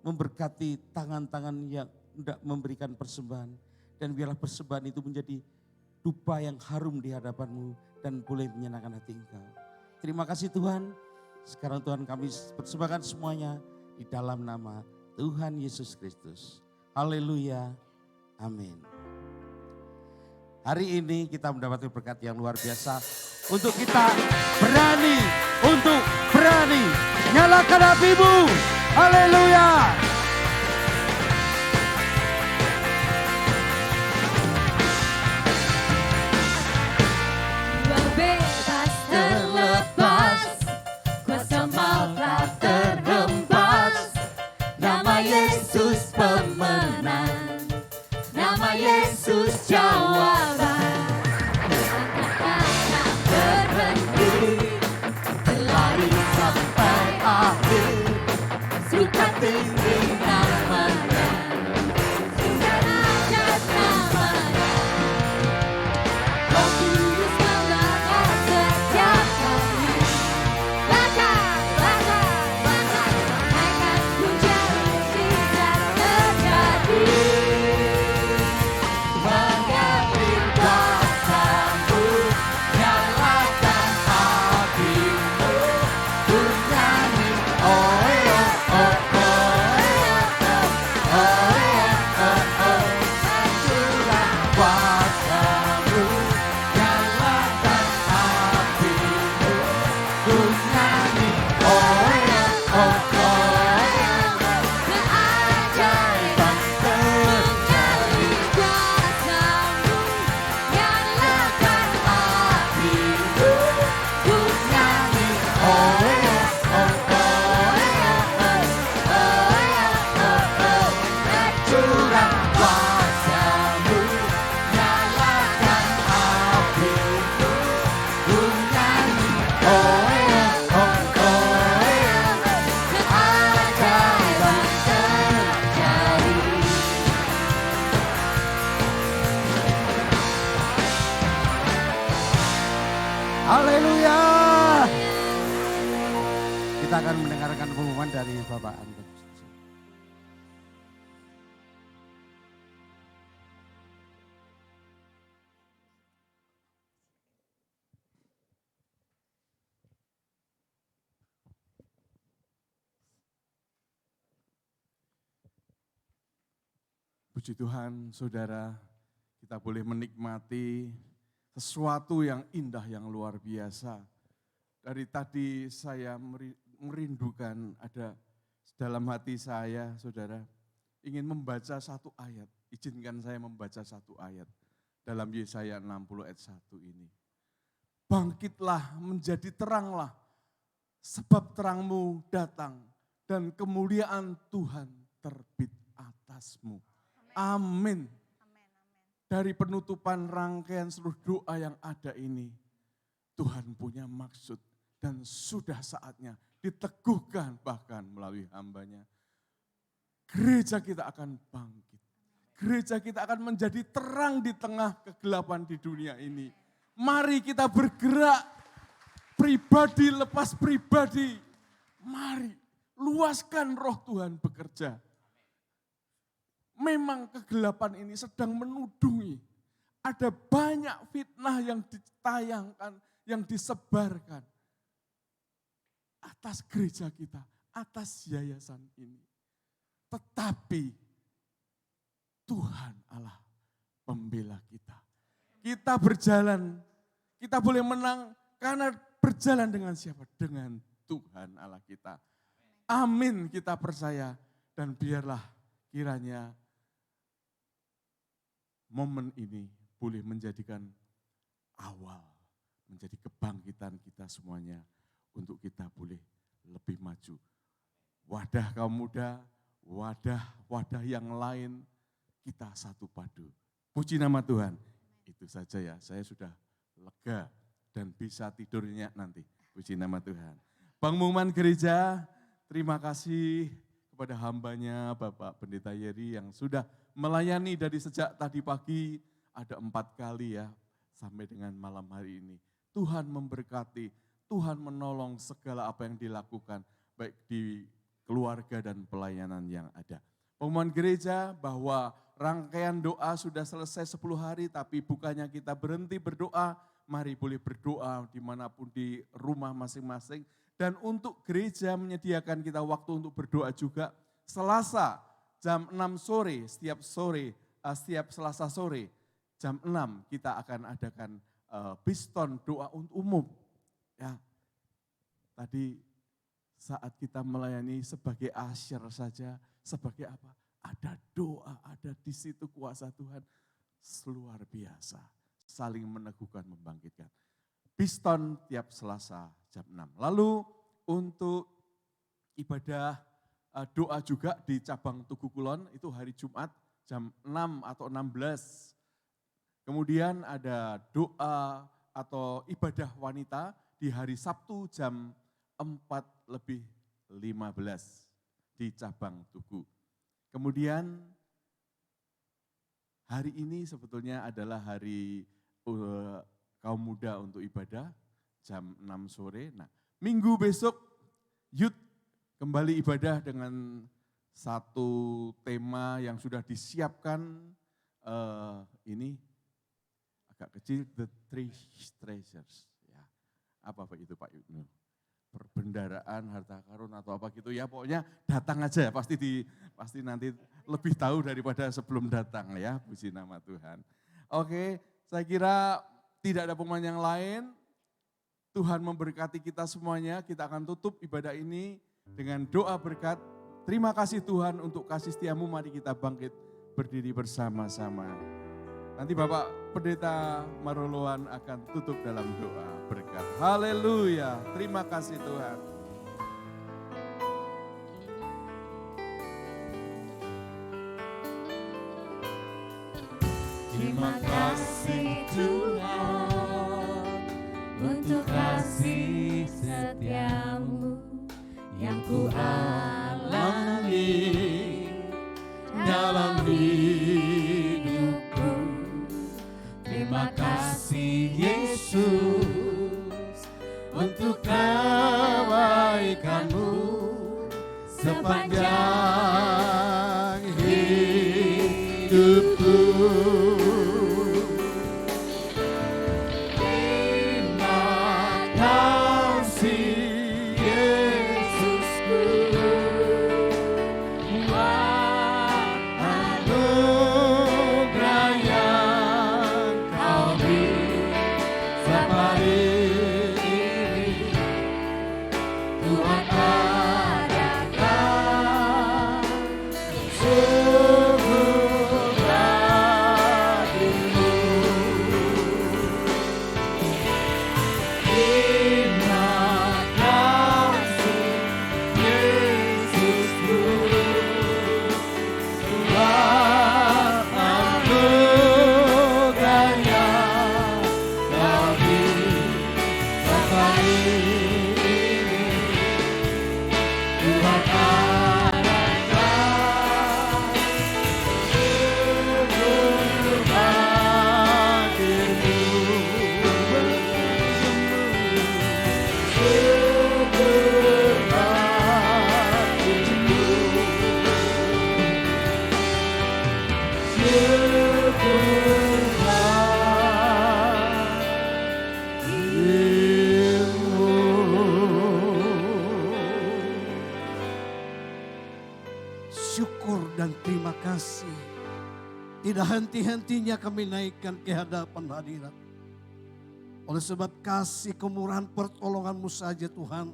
memberkati tangan-tangan yang hendak memberikan persembahan. Dan biarlah persembahan itu menjadi dupa yang harum di hadapan-Mu dan boleh menyenangkan hati Engkau. Terima kasih Tuhan. Sekarang Tuhan kami persembahkan semuanya di dalam nama Tuhan Yesus Kristus. Haleluya. Amin. Hari ini kita mendapatkan berkat yang luar biasa. Untuk kita berani, nyalakan apimu. Haleluya. Bebas terlepas, kuasa maut telah terhempas. Nama Yesus pemenang, nama Yesus jawaban. Kata-kata berhenti, berlari sampai akhir. Suka tinggi namanya, suka ajas namanya. Roh Kudus menggerakkan setiap kami. Bakar, bakar, bakar, naikkan hujan, mujizat terjadi. Mengalir kuasa-Mu, nyalakan apimu. Ku nyanyi, oh ya, oh, oh, ya, oh, oh, ya, oh, oh. Hancurlah kuasa-Mu, nyalakan apimu. Ku nyanyi, oh ya, oh, oh, ya, oh. Keajaiban terjadi. Kuasa-Mu, nyalakan apimu. Ku nyanyi, oh ya, oh, oh, ya, oh, oh, ya, oh, oh. Hancurlah kuasa-Mu, nyalakan apimu. Ku nyanyi, oh ya, oh, oh, ya, keajaiban terjadi. Haleluya. Kita akan mendengarkan pengumuman dari Bapak Anton. Puji Tuhan, saudara, kita boleh menikmati sesuatu yang indah, yang luar biasa. Dari tadi saya merindukan, ada dalam hati saya, saudara, ingin membaca satu ayat. Izinkan saya membaca satu ayat dalam Yesaya 60 ayat 1 ini. Bangkitlah menjadi teranglah, sebab terangmu datang dan kemuliaan Tuhan terbit atasmu. Amin. Dari penutupan rangkaian seluruh doa yang ada ini, Tuhan punya maksud dan sudah saatnya diteguhkan bahkan melalui hambanya. Gereja kita akan bangkit. gereja kita akan menjadi terang di tengah kegelapan di dunia ini. Mari kita bergerak, pribadi lepas pribadi. Mari luaskan roh Tuhan bekerja. Memang kegelapan ini sedang menudungi. Ada banyak fitnah yang ditayangkan, yang disebarkan atas gereja kita, atas yayasan ini. Tetapi Tuhan Allah pembela kita. Kita berjalan, kita boleh menang karena berjalan dengan siapa? Dengan Tuhan Allah kita. Amin, kita percaya. Dan biarlah kiranya momen ini boleh menjadikan awal, menjadi kebangkitan kita semuanya untuk kita boleh lebih maju. Wadah kaum muda, wadah yang lain, kita satu padu. Puji nama Tuhan. Itu saja ya, saya sudah lega dan bisa tidur nyenyak nanti. Puji nama Tuhan. Pengumuman gereja, terima kasih kepada hambanya Bapak Pendeta Yeri yang sudah melayani dari sejak tadi pagi, ada 4 kali ya, sampai dengan malam hari ini. Tuhan memberkati, Tuhan menolong segala apa yang dilakukan, baik di keluarga dan pelayanan yang ada. Pengumuman gereja bahwa rangkaian doa sudah selesai 10 hari, tapi bukannya kita berhenti berdoa, mari boleh berdoa dimanapun di rumah masing-masing. Dan untuk gereja menyediakan kita waktu untuk berdoa juga, Selasa jam 6 sore, setiap Selasa sore, jam 6 kita akan adakan Piston doa untuk umum. Ya, tadi saat kita melayani sebagai asyir saja, sebagai apa? Ada doa, ada di situ kuasa Tuhan luar biasa. Saling meneguhkan, membangkitkan. Piston tiap Selasa jam 6. Lalu untuk ibadah doa juga di cabang Tugu Kulon itu hari Jumat jam 6 atau 16. Kemudian ada doa atau ibadah wanita di hari Sabtu jam 4:15 di cabang Tugu. Kemudian hari ini sebetulnya adalah hari kaum muda untuk ibadah jam 6 sore. Nah, minggu besok youth kembali ibadah dengan satu tema yang sudah disiapkan ini agak kecil, The Three Treasures. Ya. Apa Pak itu Pak Ibnu? Perbendaraan, harta karun atau apa gitu ya, pokoknya datang aja, pasti nanti lebih tahu daripada sebelum datang ya, puji nama Tuhan. Oke, saya kira tidak ada pengumuman yang lain. Tuhan memberkati kita semuanya, kita akan tutup ibadah ini dengan doa berkat. Terima kasih Tuhan untuk kasih setiamu, mari kita bangkit berdiri bersama-sama. Nanti Bapak Pendeta Maroloan akan tutup dalam doa berkat. Haleluya, terima kasih Tuhan. Terima kasih Tuhan untuk kasih setiamu yang ku alami dalam hidupku. Terima kasih Yesus untuk kebaikanmu sepanjang hidupku. syukur dan terima kasih. Tidak henti-hentinya kami naikkan ke hadapan hadirat. Oleh sebab kasih kemurahan pertolongan-Mu saja Tuhan,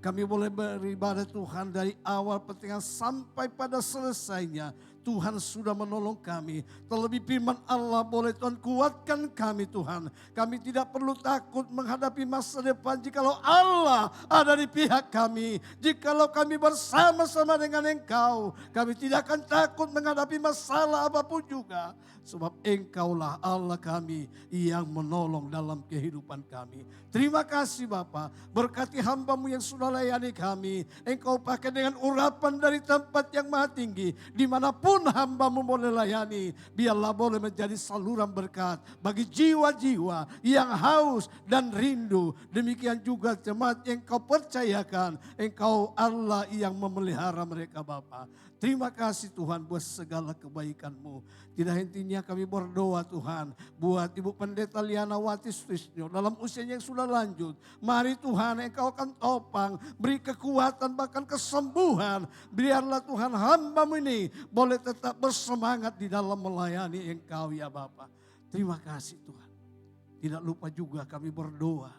kami boleh beribadah Tuhan dari awal pertengahan sampai pada selesainya. Tuhan sudah menolong kami. Terlebih firman Allah boleh Tuhan kuatkan kami Tuhan. Kami tidak perlu takut menghadapi masa depan jikalau Allah ada di pihak kami. Jikalau kami bersama-sama dengan Engkau, kami tidak akan takut menghadapi masalah apapun juga. Sebab Engkaulah Allah kami yang menolong dalam kehidupan kami. Terima kasih Bapa, berkati hamba-Mu yang sudah layani kami. Engkau pakai dengan urapan dari tempat yang maha tinggi. Dimanapun hamba-Mu boleh layani, biarlah boleh menjadi saluran berkat bagi jiwa-jiwa yang haus dan rindu. Demikian juga jemaat yang Engkau percayakan. Engkau Allah yang memelihara mereka Bapa. Terima kasih Tuhan buat segala kebaikan-Mu. Tidak hentinya kami berdoa Tuhan buat Ibu Pendeta Liana Wati Sutrisno dalam usianya yang sudah lanjut. Mari Tuhan Engkau akan topang, beri kekuatan bahkan kesembuhan. Biarlah Tuhan hamba-Mu ini boleh tetap bersemangat di dalam melayani Engkau ya Bapa. Terima kasih Tuhan. Tidak lupa juga kami berdoa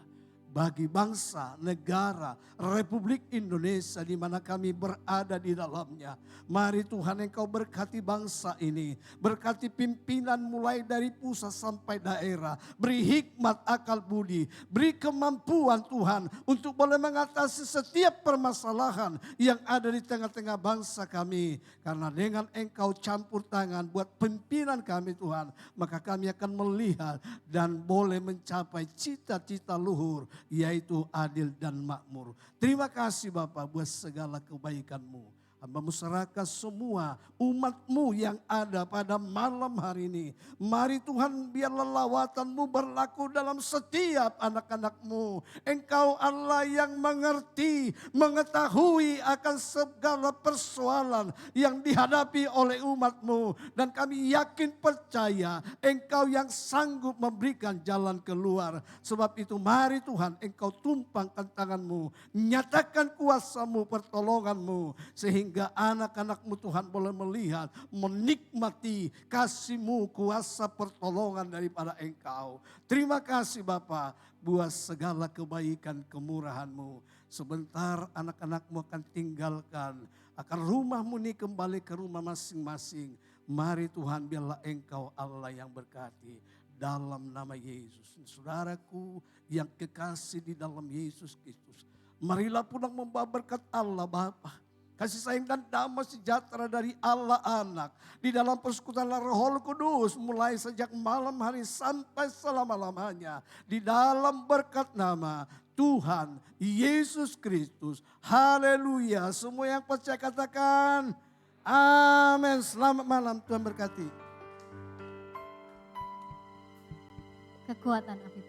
bagi bangsa, negara, Republik Indonesia di mana kami berada di dalamnya. Mari Tuhan Engkau berkati bangsa ini, berkati pimpinan mulai dari pusat sampai daerah. Beri hikmat akal budi, beri kemampuan Tuhan untuk boleh mengatasi setiap permasalahan yang ada di tengah-tengah bangsa kami. Karena dengan Engkau campur tangan buat pimpinan kami Tuhan, maka kami akan melihat dan boleh mencapai cita-cita luhur, yaitu adil dan makmur. Terima kasih Bapak buat segala kebaikan-Mu. Hamba-Mu serahkan semua umat-Mu yang ada pada malam hari ini. Mari Tuhan biarlah lawatan-Mu berlaku dalam setiap anak-anak-Mu. Engkau Allah yang mengerti, mengetahui akan segala persoalan yang dihadapi oleh umat-Mu. Dan kami yakin percaya Engkau yang sanggup memberikan jalan keluar. Sebab itu mari Tuhan Engkau tumpangkan tangan-Mu. Nyatakan kuasa-Mu, pertolongan-Mu. Sehingga anak-anak-Mu Tuhan boleh melihat, menikmati kasih-Mu, kuasa pertolongan daripada Engkau. Terima kasih Bapa buat segala kebaikan kemurahan-Mu. Sebentar anak-anak-Mu akan tinggalkan, akan rumah-Mu ini kembali ke rumah masing-masing. Mari Tuhan biarlah Engkau Allah yang berkati. Dalam nama Yesus, saudaraku yang kekasih di dalam Yesus Kristus. Marilah pulang membawa berkat Allah Bapa. Kasih sayang dan damai sejahtera dari Allah Anak. Di dalam persekutuan Roh Kudus mulai sejak malam hari sampai selama-lamanya. Di dalam berkat nama Tuhan Yesus Kristus. Haleluya. Semua yang percaya katakan amin. Selamat malam, Tuhan berkati. Kekuatan api